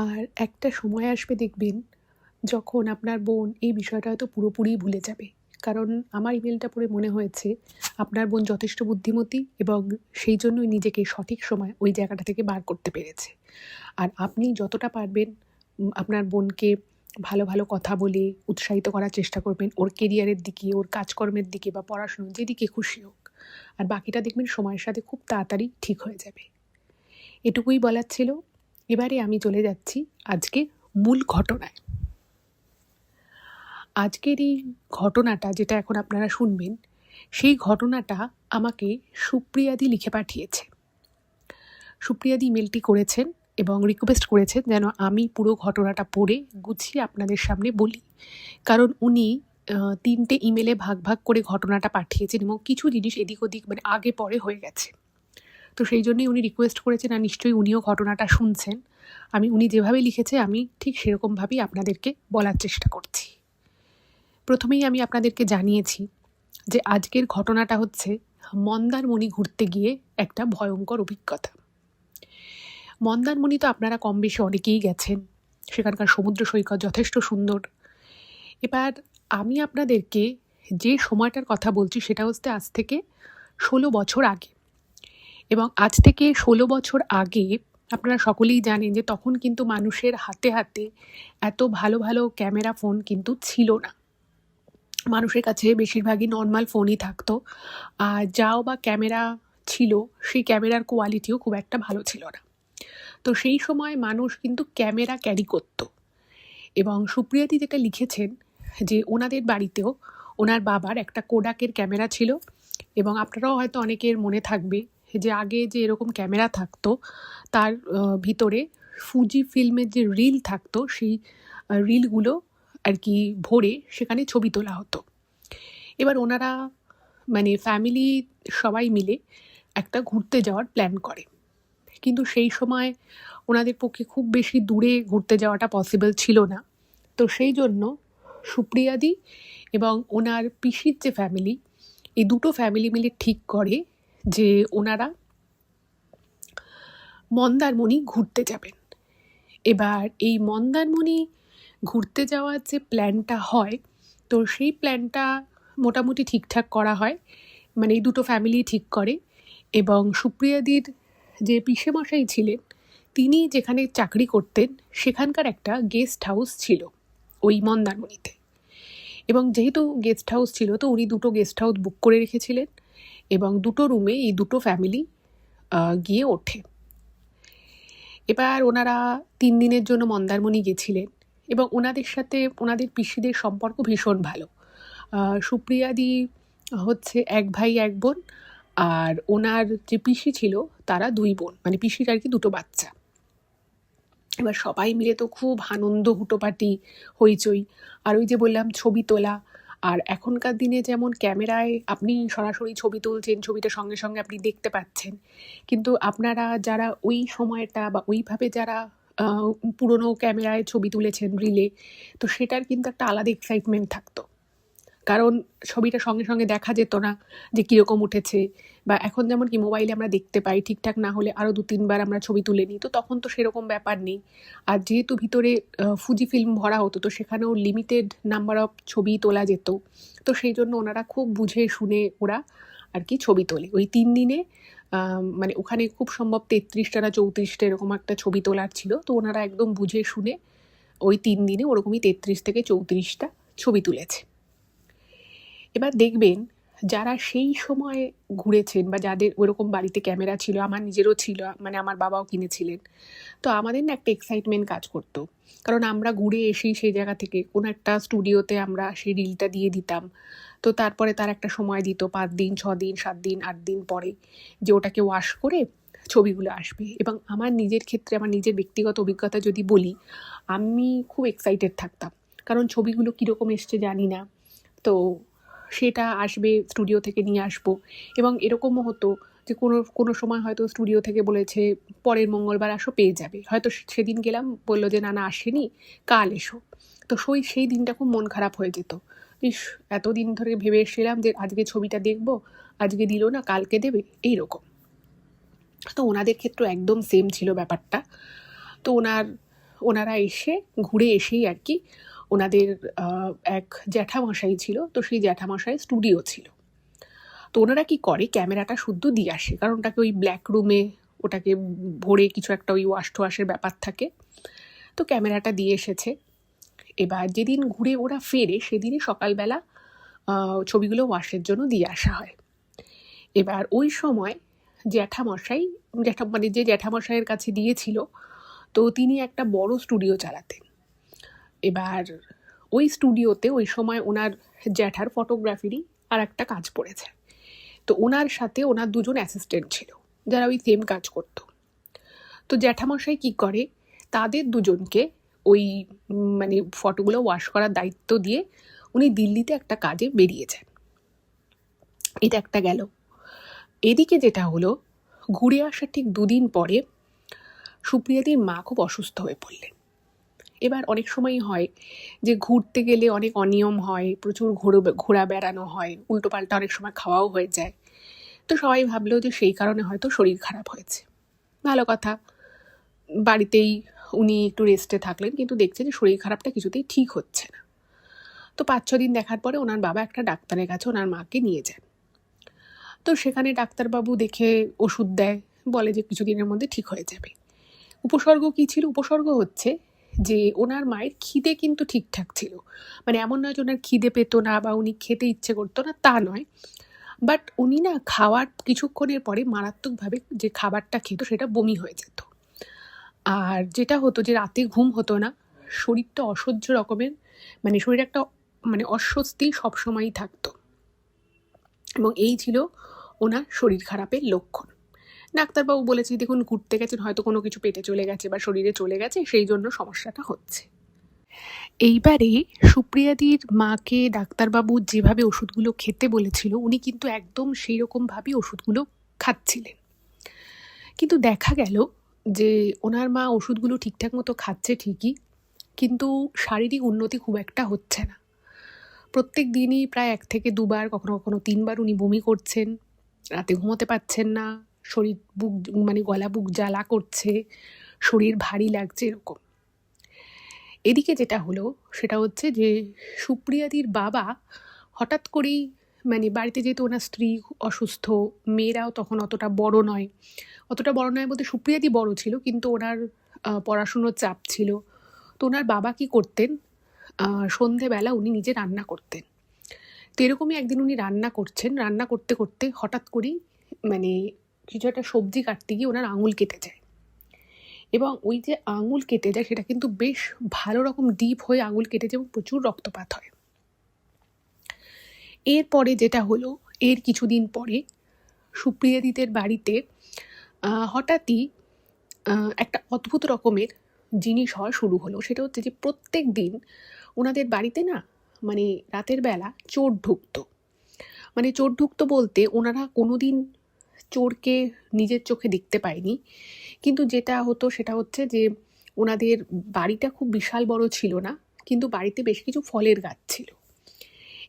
S1: আর একটা সময় আসবে দেখবেন যখন আপনার বোন এই বিষয়টা হয়তো পুরোপুরি ভুলে যাবে, কারণ আমার ইমেলটা পড়ে মনে হয়েছে আপনার বোন যথেষ্ট বুদ্ধিমতী এবং সেই জন্যই নিজেকে সঠিক সময় ওই জায়গাটা থেকে বার করতে পেরেছে। আর আপনি যতটা পারবেন আপনার বোনকে ভালো ভালো কথা বলে উৎসাহিত করার চেষ্টা করবেন ওর কেরিয়ারের দিকে, ওর কাজকর্মের দিকে বা পড়াশুনো যেদিকে খুশি হোক। আর বাকিটা দেখবেন সময়ের সাথে খুব তাড়াতাড়ি ঠিক হয়ে যাবে। এটুকুই বলার ছিল। এবারে আমি চলে যাচ্ছি আজকে মূল ঘটনায়। আজকের এই ঘটনাটা যেটা এখন আপনারা শুনবেন, সেই ঘটনাটা আমাকে সুপ্রিয়াদি লিখে পাঠিয়েছে। সুপ্রিয়াদি ইমেলটি করেছেন এবং রিকোয়েস্ট করেছেন যেন আমি পুরো ঘটনাটা পড়ে গুছিয়ে আপনাদের সামনে বলি, কারণ উনি 3টে ইমেলে ভাগ ভাগ করে ঘটনাটা পাঠিয়েছেন এবং কিছু জিনিস এদিক ওদিক মানে আগে পরে হয়ে গেছে। তো সেই জন্যই উনি রিকোয়েস্ট করেছেন, আর নিশ্চয়ই উনিও ঘটনাটা শুনছেন। উনি যেভাবে লিখেছে আমি ঠিক সেরকমভাবেই আপনাদেরকে বলার চেষ্টা করছি। প্রথমেই আমি আপনাদেরকে জানিয়েছি যে আজকের ঘটনাটা হচ্ছে মন্দারমণি ঘুরতে গিয়ে একটা ভয়ঙ্কর অভিজ্ঞতা। মন্দারমণি তো আপনারা কম বেশি অনেকেই গেছেন, সেখানকার সমুদ্র সৈকত যথেষ্ট সুন্দর। এবার আমি আপনাদেরকে যে সময়টার কথা বলছি সেটা হচ্ছে আজ থেকে 16 বছর আগে, এবং আজ থেকে 16 বছর আগে আপনারা সকলেই জানেন যে তখন কিন্তু মানুষের হাতে হাতে এত ভালো ভালো ক্যামেরা ফোন কিন্তু ছিল না। মানুষের কাছে বেশিরভাগই নর্মাল ফোনই থাকতো, আর যাও বা ক্যামেরা ছিল সেই ক্যামেরার কোয়ালিটিও খুব একটা ভালো ছিল না। তো সেই সময় মানুষ কিন্তু ক্যামেরা ক্যারি করতো, এবং সুপ্রিয়াদি যেটা লিখেছেন যে ওনাদের বাড়িতেও ওনার বাবার একটা কোডাকের ক্যামেরা ছিল, এবং আপনারাও হয়তো অনেকের মনে থাকবে যে আগে যে এরকম ক্যামেরা থাকতো তার ভিতরে ফুজি ফিল্মের যে রিল থাকতো সেই রিলগুলো আর কি ভরে সেখানে ছবি তোলা হতো। এবার ওনারা মানে ফ্যামিলি সবাই মিলে একটা ঘুরতে যাওয়ার প্ল্যান করে, কিন্তু সেই সময় ওনাদের পক্ষে খুব বেশি দূরে ঘুরতে যাওয়াটা পসিবল ছিল না। তো সেই জন্য সুপ্রিয়াদি এবং ওনার পিসির যে ফ্যামিলি, এই দুটো ফ্যামিলি মিলে ঠিক করে যে ওনারা মন্দারমণি ঘুরতে যাবেন। এবার এই মন্দারমণি ঘুরতে যাওয়ার যে প্ল্যানটা হয়, তো সেই প্ল্যানটা মোটামুটি ঠিকঠাক করা হয়, মানে এই দুটো ফ্যামিলি ঠিক করে। এবং সুপ্রিয়াদির যে পিসেমশাই ছিলেন তিনি যেখানে চাকরি করতেন সেখানকার একটা গেস্ট হাউস ছিল ওই মন্দারমণিতে, এবং যেহেতু গেস্ট হাউস ছিল তো উনি দুটো গেস্ট হাউস বুক করে রেখেছিলেন, এবং দুটো রুমে এই দুটো ফ্যামিলি গিয়ে ওঠে। এবার ওনারা 3 দিনের জন্য মন্দারমণি গেছিলেন এবং ওনাদের সাথে ওনাদের পিসিদের সম্পর্ক ভীষণ ভালো। সুপ্রিয়াদি হচ্ছে এক ভাই এক বোন, আর ওনার যে পিসি ছিল তারা 2 বোন, মানে পিসির আর কি 2টো বাচ্চা। এবার সবাই মিলে তো খুব আনন্দ, হুটোপাটি, হইচই। আর ওই যে বললাম ছবি তোলা, আর এখনকার দিনে যেমন ক্যামেরায় আপনি সরাসরি ছবি তুলছেন, ছবিটা সঙ্গে সঙ্গে আপনি দেখতে পাচ্ছেন, কিন্তু আপনারা যারা ওই সময়টা বা ওইভাবে যারা পুরনো ক্যামেরায় ছবি তুলেছেন রিলে, তো সেটার কিন্তু একটা আলাদা এক্সাইটমেন্ট থাকতো। কারণ ছবিটা সঙ্গে সঙ্গে দেখা যেত না যে কীরকম উঠেছে, বা এখন যেমন কি মোবাইলে আমরা দেখতে পাই, ঠিকঠাক না হলে আরও 2-3 বার আমরা ছবি তুলে নিই, তো তখন তো সেরকম ব্যাপার নেই। আর যেহেতু ভিতরে ফুজি ফিল্ম ভরা হতো, তো সেখানেও লিমিটেড নাম্বার অফ ছবি তোলা যেত, তো সেই জন্য ওনারা খুব বুঝে শুনে ওরা আর কি ছবি তোলে ওই 3 দিনে। মানে ওখানে খুব সম্ভব 33টা না 34টা এরকম একটা ছবি তোলার ছিল, তো ওনারা একদম বুঝে শুনে ওই 3 দিনে ওরকমই 33 থেকে 34টা ছবি তুলেছে। এবার দেখবেন যারা সেই সময় ঘুরেছেন বা যাদের ওরকম বাড়িতে ক্যামেরা ছিল, আমার নিজেরও ছিল, মানে আমার বাবাও কিনেছিলেন, তো আমাদের না একটা এক্সাইটমেন্ট কাজ করতো। কারণ আমরা ঘুরে এসেই সেই জায়গা থেকে কোনো একটা স্টুডিওতে আমরা সেই রিলটা দিয়ে দিতাম, তো তারপরে তার একটা সময় দিত 5 দিন 6 দিন 7 দিন 8 দিন পরে, যে ওটাকে ওয়াশ করে ছবিগুলো আসবে। এবং আমার নিজের ক্ষেত্রে আমার নিজের ব্যক্তিগত অভিজ্ঞতা যদি বলি, আমি খুব এক্সাইটেড থাকতাম, কারণ ছবিগুলো কীরকম এসছে জানি না, তো সেটা আসবে, স্টুডিও থেকে নিয়ে আসবো। এবং এরকমও হতো যে কোনো কোনো সময় হয়তো স্টুডিও থেকে বলেছে পরের মঙ্গলবার আসো, পেয়ে যাবে, হয়তো সেদিন গেলাম, বললো যে না না আসেনি, কাল এসো, তো সেই দিনটা খুব মন খারাপ হয়ে যেত। ইস, এতদিন ধরে ভেবে এসেছিলাম যে আজকে ছবিটা দেখবো, আজকে দিল না, কালকে দেবে, এইরকম। তো ওনাদের ক্ষেত্রে একদম সেম ছিল ব্যাপারটা। তো ওনারা এসে ঘুরে এসেই আর কি ওনাদের এক জ্যাঠামশাই ছিল, তো সেই জ্যাঠামশাই স্টুডিও ছিল, তো ওনারা কি করে ক্যামেরাটা শুদ্ধ দিয়ে আসে, কারণ ওটাকে ওই ব্ল্যাক রুমে ওটাকে ভরে কিছু একটা ওই ওয়াশ টোয়াশের ব্যাপার থাকে, তো ক্যামেরাটা দিয়ে এসেছে। এবার যেদিন ঘুরে ওরা ফেরে সেদিনই সকালবেলা ছবিগুলো ওয়াশের জন্য দিয়ে আসা হয়। এবার ওই সময় মানে যে জ্যাঠামশাইয়ের কাছে দিয়েছিল, তো তিনি একটা বড় স্টুডিও চালাতেন। এবার ওই স্টুডিওতে ওই সময় ওনার জ্যাঠার ফটোগ্রাফিরই আর একটা কাজ পড়েছে, তো ওনার সাথে ওনার 2জন অ্যাসিস্ট্যান্ট ছিল যারা ওই সেম কাজ করতো। তো জ্যাঠামশাই কি করে, তাদের 2জনকে ওই মানে ফটোগুলো ওয়াশ করার দায়িত্ব দিয়ে উনি দিল্লিতে একটা কাজে বেরিয়েছেন। এটা একটা গেল। এদিকে যেটা হলো, ঘুরে আসার ঠিক 2 দিন পরে সুপ্রিয়াদির মা খুব অসুস্থ হয়ে পড়লেন। এবার অনেক সময়ই হয় যে ঘুরতে গেলে অনেক অনিয়ম হয়, প্রচুর ঘোরা বেড়ানো হয়, উল্টোপাল্টা অনেক সময় খাওয়াও হয়ে যায়, তো সবাই ভাবলো যে সেই কারণে হয়তো শরীর খারাপ হয়েছে। ভালো কথা, বাড়িতেই উনি একটু রেস্টে থাকলেন, কিন্তু দেখছে যে শরীর খারাপটা কিছুতেই ঠিক হচ্ছে না। তো 5-6 দিন দেখার পরে ওনার বাবা একটা ডাক্তারের কাছে ওনার মাকে নিয়ে যান। তো সেখানে ডাক্তারবাবু দেখে ওষুধ দেয়, বলে যে কিছুদিনের মধ্যে ঠিক হয়ে যাবে। উপসর্গ কী ছিল? উপসর্গ হচ্ছে যে ওনার মায়ের খিদে কিন্তু ঠিকঠাক ছিল, মানে এমন নয় যে ওনার খিদে পেতো না বা উনি খেতে ইচ্ছে করতো না, তা নয়, বাট উনি না খাওয়ার কিছুক্ষণের পরে মারাত্মকভাবে যে খাবারটা খেত সেটা বমি হয়ে যেত। আর যেটা হতো যে রাতে ঘুম হতো না, শরীরটা অসহ্য রকমের, মানে শরীরে একটা মানে অস্বস্তি সবসময়ই থাকতো, এবং এই ছিল ওনার শরীর খারাপের লক্ষণ। ডাক্তারবাবু বলেছে দেখুন ঘুরতে গেছেন, হয়তো কোনো কিছু পেটে চলে গেছে বা শরীরে চলে গেছে, সেই জন্য সমস্যাটা হচ্ছে। এইবারে সুপ্রিয়াদির মাকে ডাক্তারবাবু যেভাবে ওষুধগুলো খেতে বলেছিল উনি কিন্তু একদম সেই রকমভাবেই ওষুধগুলো খাচ্ছিলেন, কিন্তু দেখা গেল যে ওনার মা ওষুধগুলো ঠিকঠাক মতো খাচ্ছে ঠিকই, কিন্তু শারীরিক উন্নতি খুব একটা হচ্ছে না। প্রত্যেক দিনই প্রায় 1 থেকে 2 বার, কখনো কখনো 3 বার উনি বমি করছেন, রাতে ঘুমোতে পারছেন না, শরীর মানে গলা বুক জ্বালা করছে, শরীর ভারী লাগছে, এরকম। এদিকে যেটা হলো সেটা হচ্ছে যে সুপ্রিয়াদির বাবা হঠাৎ করেই, মানে বাড়িতে যেহেতু ওনার স্ত্রী অসুস্থ, মেয়েরাও তখন অতটা বড় নয় বলতে সুপ্রিয়াদি বড় ছিল, কিন্তু ওনার পড়াশুনোর চাপ ছিল, তো ওনার বাবা কি করতেন, সন্ধেবেলা উনি নিজে রান্না করতেন। তো এরকমই একদিন উনি রান্না করতে করতে হঠাৎ করেই মানে কিছু একটা সবজি কাটতে গিয়ে ওনার আঙুল কেটে যায়। এবং ওই যে আঙুল কেটে যায় সেটা কিন্তু বেশ ভালো রকম ডিপ হয়ে আঙুল কেটে যায় এবং প্রচুর রক্তপাত হয়। এরপরে যেটা হলো, এর কিছুদিন পরে সুপ্রিয়াদিদের বাড়িতে হঠাৎই একটা অদ্ভুত রকমের জিনিস হওয়া শুরু হলো। সেটা হচ্ছে যে প্রত্যেক দিন ওনাদের বাড়িতে না মানে রাতের বেলা চোর ঢুকতো। মানে চোর ঢুকতো বলতে ওনারা কোনোদিন চোরকে নিজের চোখে দেখতে পায়নি, কিন্তু যেটা হতো সেটা হচ্ছে যে ওনাদের বাড়িটা খুব বিশাল বড় ছিল না, কিন্তু বাড়িতে বেশ কিছু ফলের গাছ ছিল।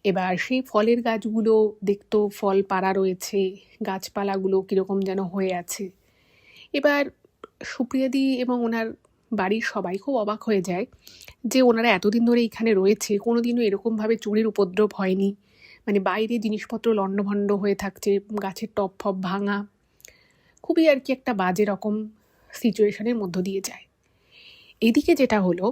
S1: এবার সেই ফলের গাছগুলো দেখতো ফল পাড়া রয়েছে, গাছপালাগুলো কীরকম যেন হয়ে আছে। এবার সুপ্রিয়াদি এবং ওনার বাড়ির সবাই খুব অবাক হয়ে যায় যে ওনারা এতদিন ধরে এখানে রয়েছে, কোনোদিনও এরকমভাবে চুরির উপদ্রব হয়নি। মানে বাইরে জিনিসপত্র লণ্ডভণ্ড হয়ে থাকছে, গাছের টপ ফপ ভাঙা, খুবই আর কি একটা বাজে রকম সিচুয়েশনের মধ্য দিয়ে যায়। এদিকে যেটা হলো,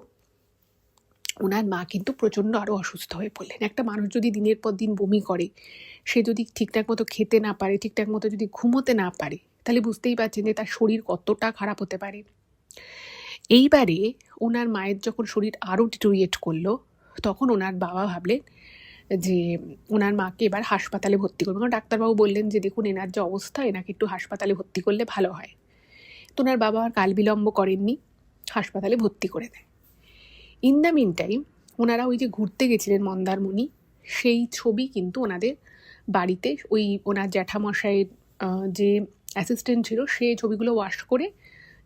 S1: ওনার মা কিন্তু প্রচণ্ড আরও অসুস্থ হয়ে পড়লেন। একটা মানুষ যদি দিনের পর দিন বমি করে, সে যদি ঠিকঠাক মতো খেতে না পারে, ঠিকঠাক মতো যদি ঘুমোতে না পারে, তাহলে বুঝতেই পারছেন যে তার শরীর কতটা খারাপ হতে পারে। এইবারে ওনার মায়ের যখন শরীর আরও ডিটোরিয়েট করলো, তখন ওনার বাবা ভাবলেন যে ওনার মাকে এবার হাসপাতালে ভর্তি করবেন। কারণ ডাক্তারবাবু বললেন যে দেখুন এনার যে অবস্থা, এনাকে একটু হাসপাতালে ভর্তি করলে ভালো হয়। তো ওনার বাবা আর কাল বিলম্ব করেননি, হাসপাতালে ভর্তি করে দেয়। ইন দ্য মিন টাইম ওনারা ওই যে ঘুরতে গেছিলেন মন্দারমণি, সেই ছবি কিন্তু ওনাদের বাড়িতে ওই ওনার জ্যাঠামশাইয়ের যে অ্যাসিস্ট্যান্ট ছিল সে ছবিগুলো ওয়াশ করে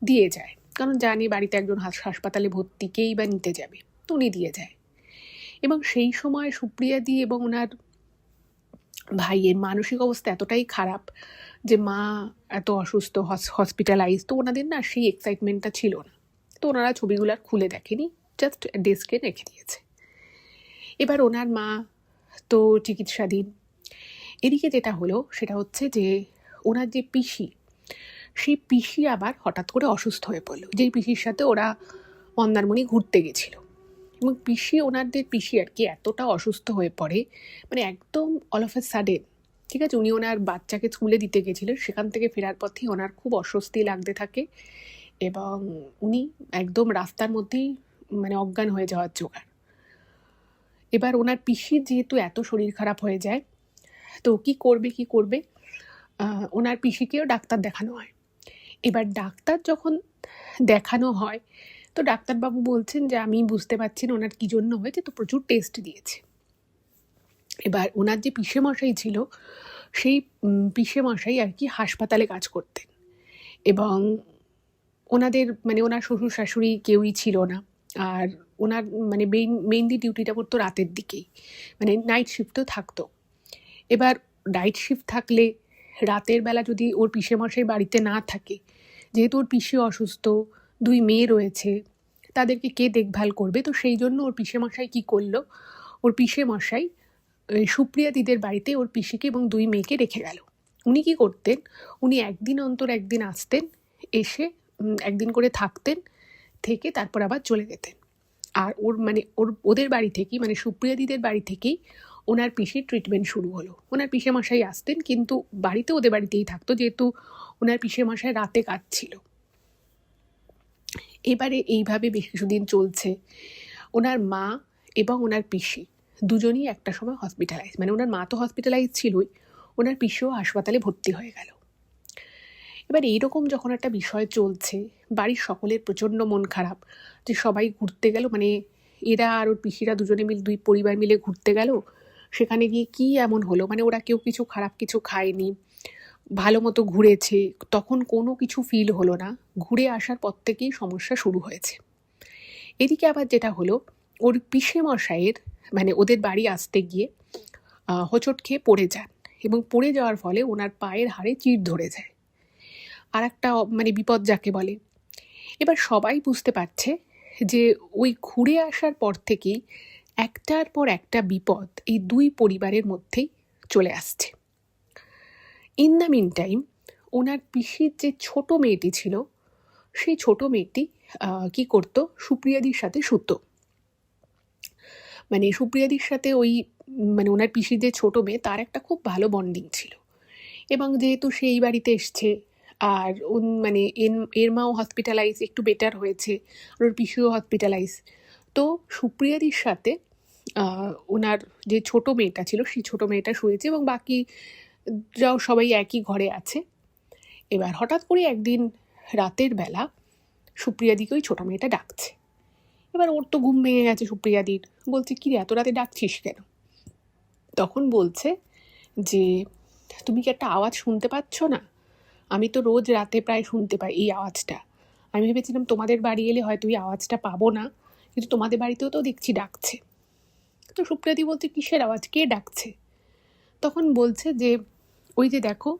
S1: দিয়ে যায়। কারণ জানি বাড়িতে একজন হাসপাতালে ভর্তি, কেই বা নিতে যাবে, তো উনি দিয়ে যায়। এবং সেই সময় সুপ্রিয়াদি এবং ওনার ভাইয়ের মানসিক অবস্থা এতটাই খারাপ যে মা এত অসুস্থ, হসপিটালাইজ, তো ওনাদের না সেই এক্সাইটমেন্টটা ছিল না। তো ওনারা ছবিগুলো আর খুলে দেখেনি, জাস্ট ডেস্কে রেখে দিয়েছে। এবার ওনার মা তো চিকিৎসাধীন। এদিকে যেটা হলো সেটা হচ্ছে যে ওনার যে পিসি, সেই পিসি আবার হঠাৎ করে অসুস্থ হয়ে পড়লো, যেই পিসির সাথে ওরা মন্দারমণি ঘুরতে গেছিল। এবং ওনাদের পিসি আর কি এতটা অসুস্থ হয়ে পড়ে, মানে একদম অল অফ এ সাডেন, ঠিক আছে, উনি ওনার বাচ্চাকে স্কুলে দিতে গেছিলেন, সেখান থেকে ফেরার পথেই ওনার খুব অস্বস্তি লাগতে থাকে এবং উনি একদম রাস্তার মধ্যেই মানে অজ্ঞান হয়ে যাওয়ার জোগাড়। এবার ওনার পিসির যেহেতু এত শরীর খারাপ হয়ে যায়, তো কি করবে, ওনার পিসিকেও ডাক্তার দেখানো হয়। এবার ডাক্তার যখন দেখানো হয়, তো ডাক্তারবাবু বলছেন যে আমি বুঝতে পারছি না ওনার কী জন্য হয়েছে, তো প্রচুর টেস্ট দিয়েছে। এবার ওনার যে পিসেমশাই ছিল, সেই পিসেমশাই আর কি হাসপাতালে কাজ করতেন এবং ওনাদের মানে ওনার শ্বশুর শাশুড়ি কেউই ছিল না। আর ওনার মানে মেইনলি ডিউটিটা করতো রাতের দিকেই, মানে নাইট শিফটও থাকতো। এবার নাইট শিফট থাকলে রাতের বেলা যদি ওর পিসেমশাই বাড়িতে না থাকে, যেহেতু ওর পিসি অসুস্থ, 2 মেয়ে রয়েছে, তাদেরকে কে দেখভাল করবে? তো সেই জন্য ওর পিসেমশাই কী করলো, ওর পিসেমশাই সুপ্রিয়াদিদের বাড়িতে ওর পিসিকে এবং 2 মেয়েকে রেখে গেল। উনি কী করতেন, উনি একদিন অন্তর একদিন আসতেন, এসে একদিন করে থাকতেন, থেকে তারপর আবার চলে যেতেন। আর ওদের বাড়ি থেকেই, মানে সুপ্রিয়াদিদের বাড়ি থেকেই ওনার পিসির ট্রিটমেন্ট শুরু হলো। ওনার পিসেমশাই আসতেন, কিন্তু বাড়িতে ওদের বাড়িতেই থাকতো, যেহেতু ওনার পিসেমশাই রাতে কাজ ছিল। এবারে এইভাবে বেশ কিছুদিন চলছে। ওনার মা এবং ওনার পিসি দুজনই একটা সময় হসপিটালাইজ, মানে ওনার মা তো হসপিটালাইজ ছিলই, ওনার পিসিও হাসপাতালে ভর্তি হয়ে গেল। এবার এইরকম যখন একটা বিষয় চলছে, বাড়ির সকলের প্রচণ্ড মন খারাপ যে সবাই ঘুরতে গেল, মানে এরা আর ওর পিসিরা দুজনে মিলে 2 পরিবার মিলে ঘুরতে গেল, সেখানে গিয়ে কী এমন হলো, মানে ওরা কেউ কিছু খারাপ কিছু খায়নি, ভালো মতো ঘুরেছে, তখন কোনো কিছু ফিল হলো না। ঘুরে আসার পর থেকেই সমস্যা শুরু হয়েছে। এদিকে আবার যেটা হলো, ওর পিসেমশাইয়ের মানে ওদের বাড়ি আসতে গিয়ে হোঁচট খেয়ে পড়ে যান এবং পড়ে যাওয়ার ফলে ওনার পায়ের হাড়ে চিড় ধরে যায়, আর একটা মানে বিপদ যাকে বলে। এবার সবাই বুঝতে পারছে যে ওই ঘুরে আসার পর থেকেই একটার পর একটা বিপদ এই 2 পরিবারের মধ্যেই চলে আসছে। ইন দ্য মিন টাইম ওনার পিসির যে ছোট মেয়েটি ছিল, সেই ছোট মেয়েটি কী করতো, সুপ্রিয়াদির সাথে শুতো। মানে সুপ্রিয়াদির সাথে ওই মানে ওনার পিসির যে ছোট মেয়ে, তার একটা খুব ভালো বন্ডিং ছিল। এবং যেহেতু সে এই বাড়িতে এসছে, আর মানে এর মাও হসপিটালাইজ, একটু বেটার হয়েছে, আর ওর পিসিও হসপিটালাইজ। তো সুপ্রিয়াদির সাথে ওনার যে ছোট মেয়েটা ছিল সেই ছোট মেয়েটা শুয়েছে, এবং বাকি যাও সবাই একই ঘরে আছে। এবার হঠাৎ করে একদিন রাতের বেলা সুপ্রিয়াদিকে ওই ছোটো মেয়েটা ডাকছে। এবার ওর তো ঘুম ভেঙে গেছে সুপ্রিয়াদির, বলছে কি রে এত রাতে ডাকছিস কেন? তখন বলছে যে তুমি কি একটা আওয়াজ শুনতে পাচ্ছ না? আমি তো রোজ রাতে প্রায় শুনতে পাই এই আওয়াজটা। আমি ভেবেছিলাম তোমাদের বাড়ি এলে হয়তো এই আওয়াজটা পাবো না, কিন্তু তোমাদের বাড়িতেও তো দেখছি ডাকছে। তো সুপ্রিয়াদি বলছে কিসের আওয়াজ, কে ডাকছে? তখন বলছে যে ওই যে দেখো,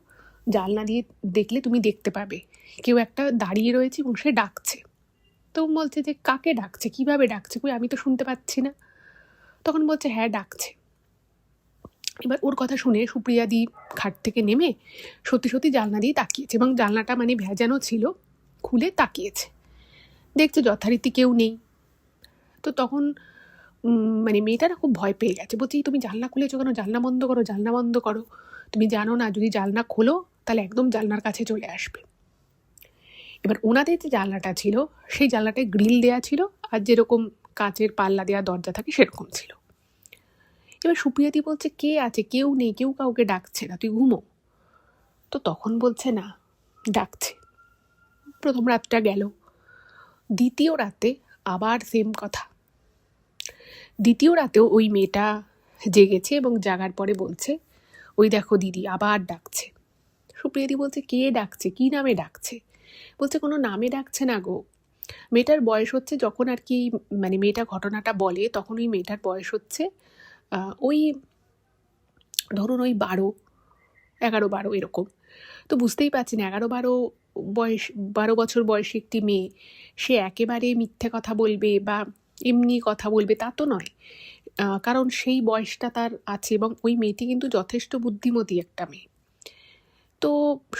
S1: জানলা দিয়ে দেখলে তুমি দেখতে পাবে কেউ একটা দাঁড়িয়ে রয়েছে এবং সে ডাকছে। তো বলছে যে কাকে ডাকছে, কিভাবে ডাকছে, কই আমি তো শুনতে পাচ্ছি না। তখন বলছে হ্যাঁ ডাকছে। এবার ওর কথা শুনে সুপ্রিয়াদি খাট থেকে নেমে সত্যি সত্যি জানলা দিয়ে তাকিয়েছে, এবং জানলাটা মানে ভেজানো ছিল, খুলে তাকিয়েছে, দেখছে যথারীতি কেউ নেই। তো তখন মানে মেয়েটারা খুব ভয় পেয়ে গেছে, বলছি তুমি জানলা খুলেছো কেন, জানলা বন্ধ করো, জানলা বন্ধ করো, তুমি জানো না যদি জানলা খোলো তাহলে একদম জানলার কাছে চলে আসবে। এবার ওনাদের যে জানলাটা ছিল সেই জানলাটায় গ্রিল দেওয়া ছিল, আর যেরকম কাচের পাল্লা দেওয়া দরজা থাকে সেরকম ছিল। এবার সুপ্রিয়াদি বলছে কে আছে, কেউ নেই, কেউ কাউকে ডাকছে না, তুই ঘুমো। তো তখন বলছে না ডাকছে। প্রথম রাতটা গেল, দ্বিতীয় রাতে আবার সেম কথা। দ্বিতীয় রাতেও ওই মেয়েটা জেগেছে এবং জাগার পরে বলছে ওই দেখো দিদি আবার ডাকছে। সুপ্রিয়াদি বলছে কে ডাকছে, কি নামে ডাকছে? বলছে কোনো নামে ডাকছে না গো, মেয়েটার বয়স হচ্ছে, যখন আর কি মানে মেয়েটা ঘটনাটা বলে তখন ওই মেয়েটার বয়স হচ্ছে ওই ধরুন ওই 11-12 এরকম। তো বুঝতেই পারছেন 11-12 বছর বয়সী একটি মেয়ে, সে একেবারে মিথ্যে কথা বলবে বা এমনি কথা বলবে তা তো নয়, কারণ সেই বয়সটা তার আছে, এবং ওই মেয়েটি কিন্তু যথেষ্ট বুদ্ধিমতী একটা মেয়ে। তো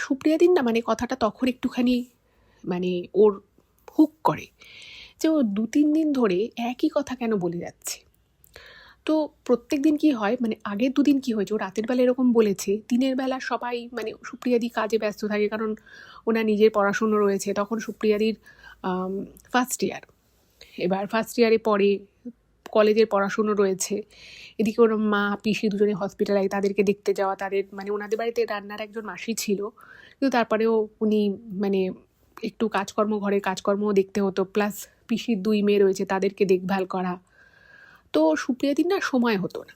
S1: সুপ্রিয়াদিন না মানে কথাটা তখন একটুখানি মানে ওর হুক করে যে ও 2-3 দিন ধরে একই কথা কেন বলে যাচ্ছে। তো প্রত্যেক দিন কি হয়, মানে আগের 2 দিন কি হয়েছে, ও রাতের বেলা এরকম বলেছে, দিনের বেলা সবাই মানে সুপ্রিয়াদি কাজে ব্যস্ত থাকে, কারণ ওনার নিজের পড়াশুনো রয়েছে, তখন সুপ্রিয়াদির ফার্স্ট ইয়ার, এবার ফার্স্ট ইয়ারে পড়ে, কলেজের পড়াশুনো রয়েছে, এদিকে ওর মা পিসি দুজনে হসপিটালাইজ, তাদেরকে দেখতে যাওয়া, তাদের মানে ওনাদের বাড়িতে রান্নার একজন মাসি ছিল, কিন্তু তারপরেও উনি মানে একটু কাজকর্ম, ঘরের কাজকর্মও দেখতে হতো, প্লাস পিসির 2 মেয়ে রয়েছে তাদেরকে দেখভাল করা। তো সুপ্রিয়াদির না সময় হতো না।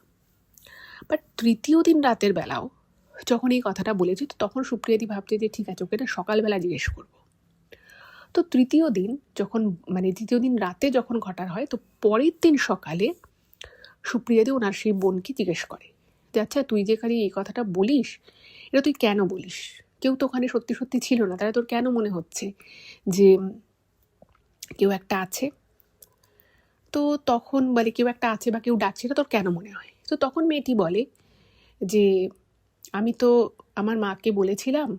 S1: বাট তৃতীয় দিন রাতের বেলাও যখন এই কথাটা বলেছি, তো তখন সুপ্রিয়াদি ভাবছে যে ঠিক আছে ওকে না সকালবেলা জিজ্ঞেস করবো। তো তৃতীয় দিন যখন মানে তৃতীয় দিন রাতে যখন ঘটার হয়, তো পরের দিন সকালে সুপ্রিয়াদি ওনার সেই বোনকে জিজ্ঞেস করে যে আচ্ছা তুই যে খালি এই কথাটা বলিস, এটা তুই কেন বলিস, কেউ তো ওখানে সত্যি সত্যি ছিল না, তাহলে তোর কেন মনে হচ্ছে যে কেউ একটা আছে? তো তখন বলে কেউ একটা আছে বা কেউ ডাকছে, এটা তোর কেন মনে হয়? তো তখন মেয়েটি বলে যে আমি তো আমার মাকে বলেছিলাম,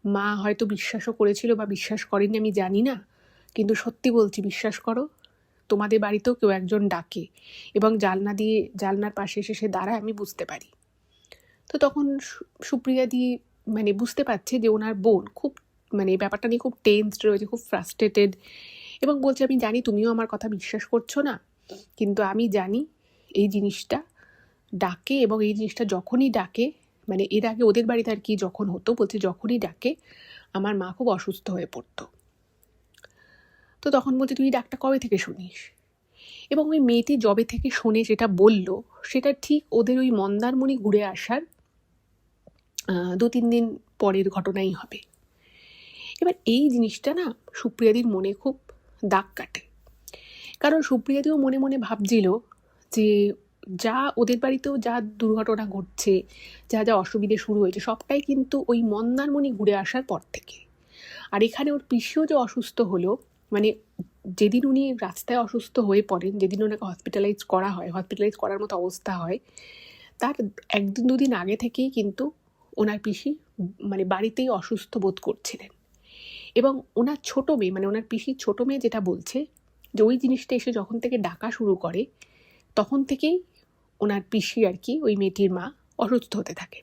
S1: মা হয়তো বিশ্বাসও করেছিল বা বিশ্বাস করেনি আমি জানি না, কিন্তু সত্যি বলছি বিশ্বাস করো, তোমাদের বাড়িতেও কেউ একজন ডাকে, এবং জানলার পাশে এসে সে দাঁড়ায়, আমি বুঝতে পারি। তো তখন সুপ্রিয়াদি মানে বুঝতে পারছে যে ওনার বোন খুব মানে ব্যাপারটা নিয়ে খুব টেন্সড রয়েছে, খুব ফ্রাস্ট্রেটেড, এবং বলছে আমি জানি তুমিও আমার কথা বিশ্বাস করছো না, কিন্তু আমি জানি এই জিনিসটা ডাকে, এবং এই জিনিসটা যখনই ডাকে মানে এর আগে ওদের বাড়িতে আর কি যখন হতো, বলছে যখনই ডাকে আমার মা খুব অসুস্থ হয়ে পড়তো। তো তখন বলছে তুই ডাকটা কবে থেকে শুনিস? এবং ওই মেয়েটি যবে থেকে শোনে যেটা বলল, সেটা ঠিক ওদের ওই মন্দারমণি ঘুরে আসার 2-3 দিন পরের ঘটনাই হবে। এবার এই জিনিসটা না সুপ্রিয়াদির মনে খুব দাগ কাটে, কারণ সুপ্রিয়াদিও মনে মনে ভাবছিল যে যা ওদের বাড়িতেও যা দুর্ঘটনা ঘটছে, যা যা অসুবিধে শুরু হয়েছে, সবটাই কিন্তু ওই মন্দারমণি ঘুরে আসার পর থেকে। আর এখানে ওর পিসিও যে অসুস্থ হলো, মানে যেদিন উনি রাস্তায় অসুস্থ হয়ে পড়েন, যেদিন ওনাকে হসপিটালাইজ করার মতো অবস্থা হয়, তার 1-2 দিন আগে থেকেই কিন্তু ওনার পিসি মানে বাড়িতেই অসুস্থ বোধ করছিলেন। এবং ওনার ছোটো মেয়ে মানে ওনার পিসির ছোটো মেয়ে যেটা বলছে যে ওই জিনিসটা এসে যখন থেকে ডাকা শুরু করে তখন থেকেই ওনার পিসি আর কি ওই মেয়েটির মা অসুস্থ হতে থাকে।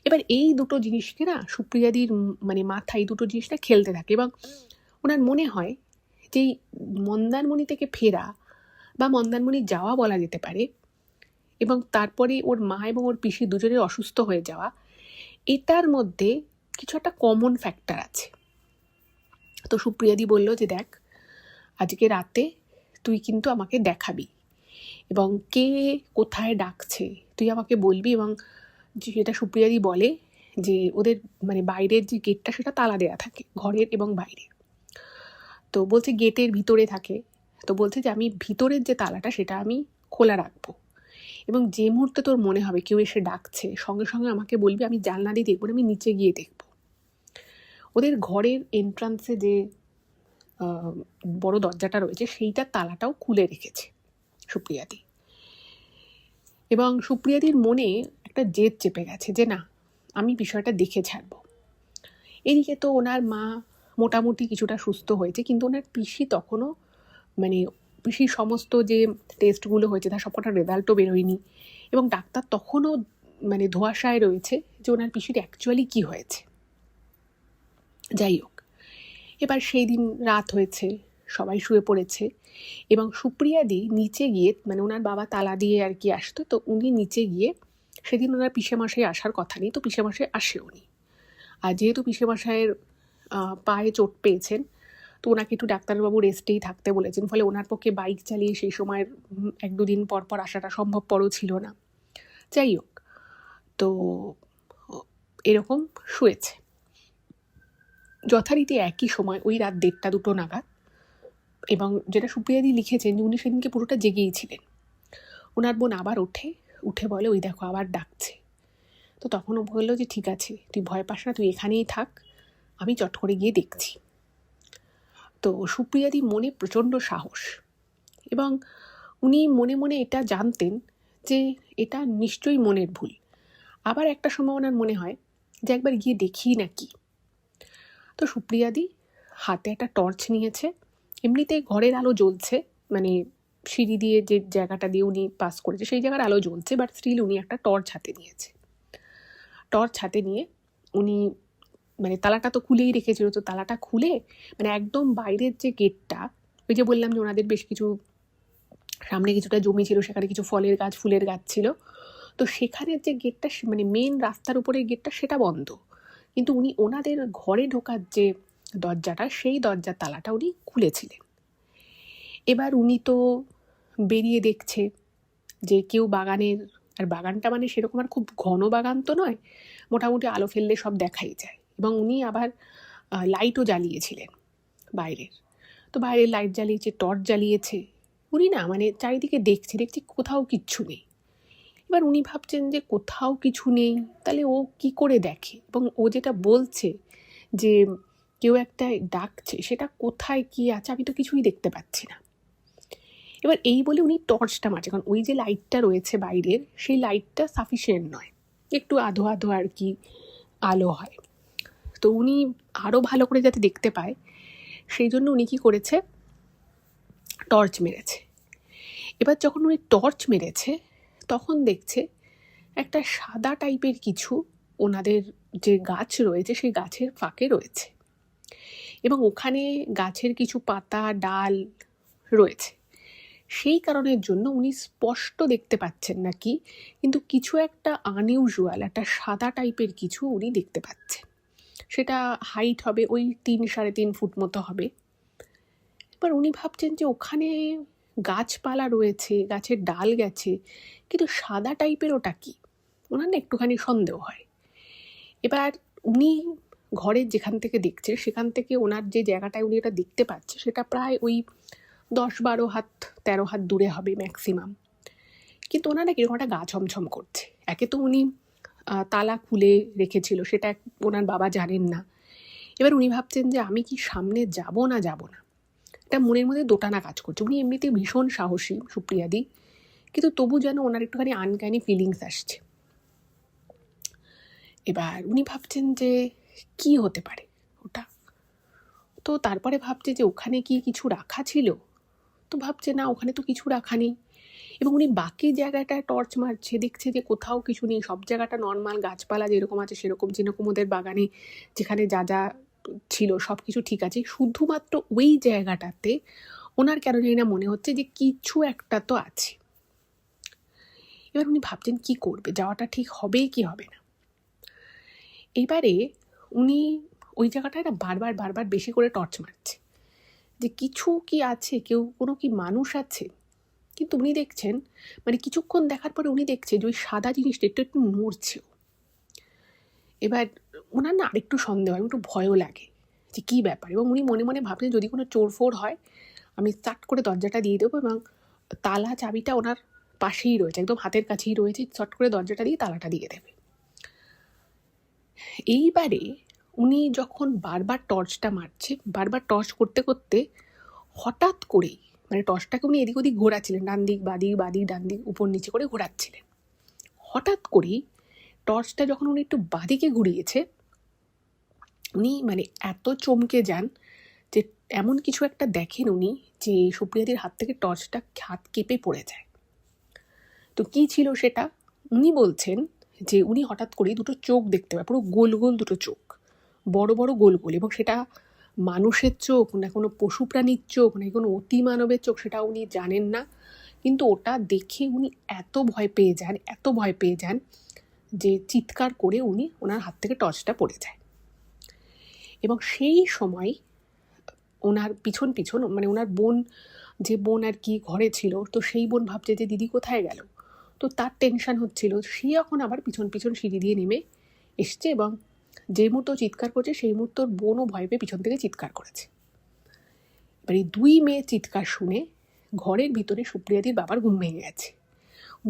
S1: এবার এই দুটো জিনিসকে না সুপ্রিয়াদির মানে মাথায় দুটো জিনিসটা খেলতে থাকে, এবং ওনার মনে হয় যে এই মন্দারমণি থেকে ফেরা বা মন্দারমণি যাওয়া বলা যেতে পারে, এবং তারপরে ওর মা এবং ওর পিসি দুজনের অসুস্থ হয়ে যাওয়া, এটার মধ্যে কিছু একটা কমন ফ্যাক্টর আছে। তো সুপ্রিয়াদি বলল যে দেখ, আজকে রাতে তুই কিন্তু আমাকে দেখাবি, এবং কে কোথায় ডাকছে তুই আমাকে বলবি। এবং যেটা সুপ্রিয়াদি বলে যে ওদের মানে বাইরের যে গেটটা সেটা তালা দেওয়া থাকে, ঘরের এবং বাইরে। তো বলছে গেটের ভিতরে থাকে, তো বলছে যে আমি ভিতরের যে তালাটা সেটা আমি খোলা রাখবো, এবং যে মুহূর্তে তোর মনে হবে কেউ এসে ডাকছে সঙ্গে সঙ্গে আমাকে বলবি, আমি জানলা দিয়ে দেখবো না, আমি নিচে গিয়ে দেখবো। ওদের ঘরের এন্ট্রান্সে যে বড় দরজাটা রয়েছে সেইটার তালাটাও খুলে রেখেছে সুপ্রিয়াদি। এবং সুপ্রিয়াদির মনে একটা জেদ চেপে গেছে যে না, আমি বিষয়টা দেখে ছাড়বো। এদিকে তো ওনার মা মোটামুটি কিছুটা সুস্থ হয়েছে, কিন্তু ওনার পিসি তখনও মানে পিসির সমস্ত যে টেস্টগুলো হয়েছে তার সবকটার রেজাল্টও বেরোয়নি, এবং ডাক্তার তখনও মানে ধোঁয়াশায় রয়েছে যে ওনার পিসির অ্যাকচুয়ালি কী হয়েছে। যাই হোক, এবার সেই দিন রাত হয়েছে, সবাই শুয়ে পড়েছে, এবং সুপ্রিয়াদি নিচে গিয়ে মানে ওনার বাবা তালা দিয়ে আর কি আসতো, তো উনি নিচে গিয়ে, সেদিন ওনার পিসেমশাই আসার কথা নেই, তো পিসেমশাই আসে উনি। আর যেহেতু পিসেমশাইয়ের পায়ে চোট পেয়েছেন, তো ওনাকে একটু ডাক্তারবাবু রেস্টেই থাকতে বলেছেন, ফলে ওনার পক্ষে বাইক চালিয়ে সেই সময়ের 1-2 দিন পর পর আসাটা সম্ভবপরও ছিল না। যাই হোক, তো এরকম শুয়েছে। যথারীতি একই সময় ওই রাত 1:30-2 নাগাদ, এবং যেটা সুপ্রিয়াদি লিখেছেন যে উনি সেদিনকে পুরোটা জেগেই ছিলেন, ওনার বোন আবার উঠে বলে ওই দেখো আবার ডাকছে। তো তখন ও বললো যে ঠিক আছে, তুই ভয় পাস না, তুই এখানেই থাক, আমি চট করে গিয়ে দেখছি। তো সুপ্রিয়াদি মনে প্রচণ্ড সাহস, এবং উনি মনে মনে এটা জানতেন যে এটা নিশ্চয়ই মনের ভুল। আবার একটা সময় ওনার মনে হয় যে একবার গিয়ে দেখি নাকি। তো সুপ্রিয়াদি হাতে একটা টর্চ নিয়েছে, এমনিতে ঘরের আলো জ্বলছে, মানে সিঁড়ি দিয়ে যে জায়গাটা দিয়ে উনি পাস করেছে সেই জায়গার আলো জ্বলছে, বাট স্টিল উনি একটা টর্চ হাতে নিয়েছে। টর্চ হাতে নিয়ে উনি মানে তালাটা তো খুলেই রেখেছিল, তো তালাটা খুলে মানে একদম বাইরের যে গেটটা, ওই যে বললাম যে ওনাদের বেশ কিছু সামনে কিছুটা জমি ছিল, সেখানে কিছু ফলের গাছ ফুলের গাছ ছিল, তো সেখানের যে গেটটা মানে মেন রাস্তার উপরের গেটটা সেটা বন্ধ, কিন্তু উনি ওনাদের ঘরে ঢোকার যে দরজাটা সেই দরজার তালাটা উনি খুলেছিলেন। এবার উনি তো বেরিয়ে দেখছে যে কেউ বাগানের, আর বাগানটা মানে সেরকম আর খুব ঘন বাগান তো নয়, মোটামুটি আলো ফেললে সব দেখাই যায়, এবং উনি আবার লাইটও জ্বালিয়েছিলেন বাইরের, তো বাইরের লাইট জ্বালিয়েছে, টর্চ জ্বালিয়েছে। উনি না মানে চারিদিকে দেখছে কোথাও কিচ্ছু নেই। এবার উনি ভাবছেন যে কোথাও কিছু নেই, তাহলে ও কি করে দেখে, এবং ও যেটা বলছে যে কেউ একটা ডাকছে, সেটা কোথায় কি আছে আমি তো কিছুই দেখতে পাচ্ছি না। এবার এই বলে উনি টর্চটা মারছে, কারণ ওই যে লাইটটা রয়েছে বাইরের সেই লাইটটা সাফিসিয়েন্ট নয়, একটু আধো আধো আর কি আলো হয়। তো উনি আরও ভালো করে যাতে দেখতে পায় সেই জন্য উনি কি করেছে, টর্চ মেরেছে। এবার যখন উনি টর্চ মেরেছে তখন দেখছে একটা সাদা টাইপের কিছু ওনাদের যে গাছ রয়েছে সেই গাছের ফাঁকে রয়েছে, এবং ওখানে গাছের কিছু পাতা ডাল রয়েছে। সেই কারণের জন্য উনি স্পষ্ট দেখতে পাচ্ছেন না কি, কিন্তু কিছু একটা আনইউজুয়াল, একটা সাদা টাইপের কিছু উনি দেখতে পাচ্ছেন। সেটা হাইট হবে ওই 3-3.5 ফুট মতো হবে। এবার উনি ভাবছেন যে ওখানে গাছপালা রয়েছে, গাছের ডাল গেছে, কিন্তু সাদা টাইপের ওটা কি, ওনার না একটুখানি সন্দেহ হয়। এবার উনি ঘরের যেখান থেকে দেখছে সেখান থেকে ওনার যে জায়গাটায় উনি এটা দেখতে পাচ্ছে সেটা প্রায় ওই 10-12 হাত 13 হাত দূরে হবে ম্যাক্সিমাম, কিন্তু ওনার না কিরকম একটা গা ছমছম করছে। একে তো উনি তালা খুলে রেখেছিল, সেটা ওনার বাবা জানেন না। এবার উনি ভাবছেন যে আমি কি সামনে যাব না, এটা মনের মধ্যে দোটানা কাজ করছে। উনি এমনিতে ভীষণ সাহসী সুপ্রিয়াদি, কিন্তু তবু যেন ওনার একটুখানি আনক্যানি ফিলিংস আসছে। এবার উনি ভাবছেন যে কি হতে পারে ওটা, তো তারপরে ভাবছে যে ওখানে কি কিছু রাখা ছিল, তো ভাবছে না ওখানে তো কিছু রাখা নেই। এবং উনি বাকি জায়গাটায় টর্চ মারছে, দেখছে যে কোথাও কিছু নেই, সব জায়গাটা নর্মাল, গাছপালা যেরকম আছে সেরকম, যেরকম ওদের বাগানে যেখানে যা যা ছিল সব কিছু ঠিক আছে। শুধুমাত্র ওই জায়গাটাতে ওনার কেন জানি না মনে হচ্ছে যে কিছু একটা তো আছে। এবার উনি ভাবছেন কি করবে, যাওয়াটা ঠিক হবে কি হবে না। এবারে উনি ওই জায়গাটায় না বারবার বারবার বেশি করে টর্চ মারছে যে কিছু কি আছে, কেউ কোনো কি মানুষ আছে। কিন্তু উনি দেখছেন, মানে কিছুক্ষণ দেখার পরে উনি দেখছে যে ওই সাদা জিনিসটা একটু একটু নড়ছেও। এবার ওনার না আরেকটু সন্দেহ হয়, একটু ভয়ও লাগে যে কী ব্যাপার। এবং উনি মনে মনে ভাবছেন যদি কোনো চোর ফোর হয় আমি চট করে দরজাটা দিয়ে দেবো, এবং তালা চাবিটা ওনার পাশেই রয়েছে, একদম হাতের কাছেই রয়েছে, চট করে দরজাটা দিয়ে তালাটা দিয়ে দেবে। এইবারে উনি যখন বারবার টর্চটা মারছে, বারবার টর্চ করতে করতে হঠাৎ করেই, মানে টর্চটাকে উনি এদিক ওদিক ঘোরাচ্ছিলেন, ডান দিক বাদিক বাদিক ডান দিক উপর নিচে করে ঘোরাচ্ছিলেন। হঠাৎ করেই টর্চটা যখন উনি একটু বাদিকে ঘুরিয়েছে, উনি মানে এত চমকে যান যে এমন কিছু একটা দেখেন উনি যে সুপ্রিয়াদির হাত থেকে টর্চটা হাত কেঁপে পড়ে যায়। তো কি ছিল সেটা, উনি বলছেন যে উনি হঠাৎ করেই দুটো চোখ দেখতে পায়, পুরো গোল গোল দুটো চোখ, বড় বড় গোল গোল, এবং সেটা মানুষের চোখ না কোনো পশু প্রাণীর চোখ না কোনো অতি মানবের চোখ, সেটা উনি জানেন না। কিন্তু ওটা দেখে উনি এত ভয় পেয়ে যান, এত ভয় পেয়ে যান যে চিৎকার করে উনি ওনার হাত থেকে টর্চটা পড়ে যায়। এবং সেই সময় ওনার পিছন পিছন, মানে ওনার বোন, যে বোন আর কি ঘরে ছিল, তো সেই বোন ভাবছে যে দিদি কোথায় গেল, তো তার টেনশন হচ্ছিল। সে এখন আবার পিছন পিছন সিঁড়ি দিয়ে নেমে এসছে, এবং যে মুহূর্তে চিৎকার করছে সেই মুহূর্তে বোনও ভয় পেয়ে পিছন থেকে চিৎকার করেছে। এবার এই দুই মেয়ে চিৎকার শুনে ঘরের ভিতরে সুপ্রিয়াদির বাবার ঘুম ভেঙে গেছে।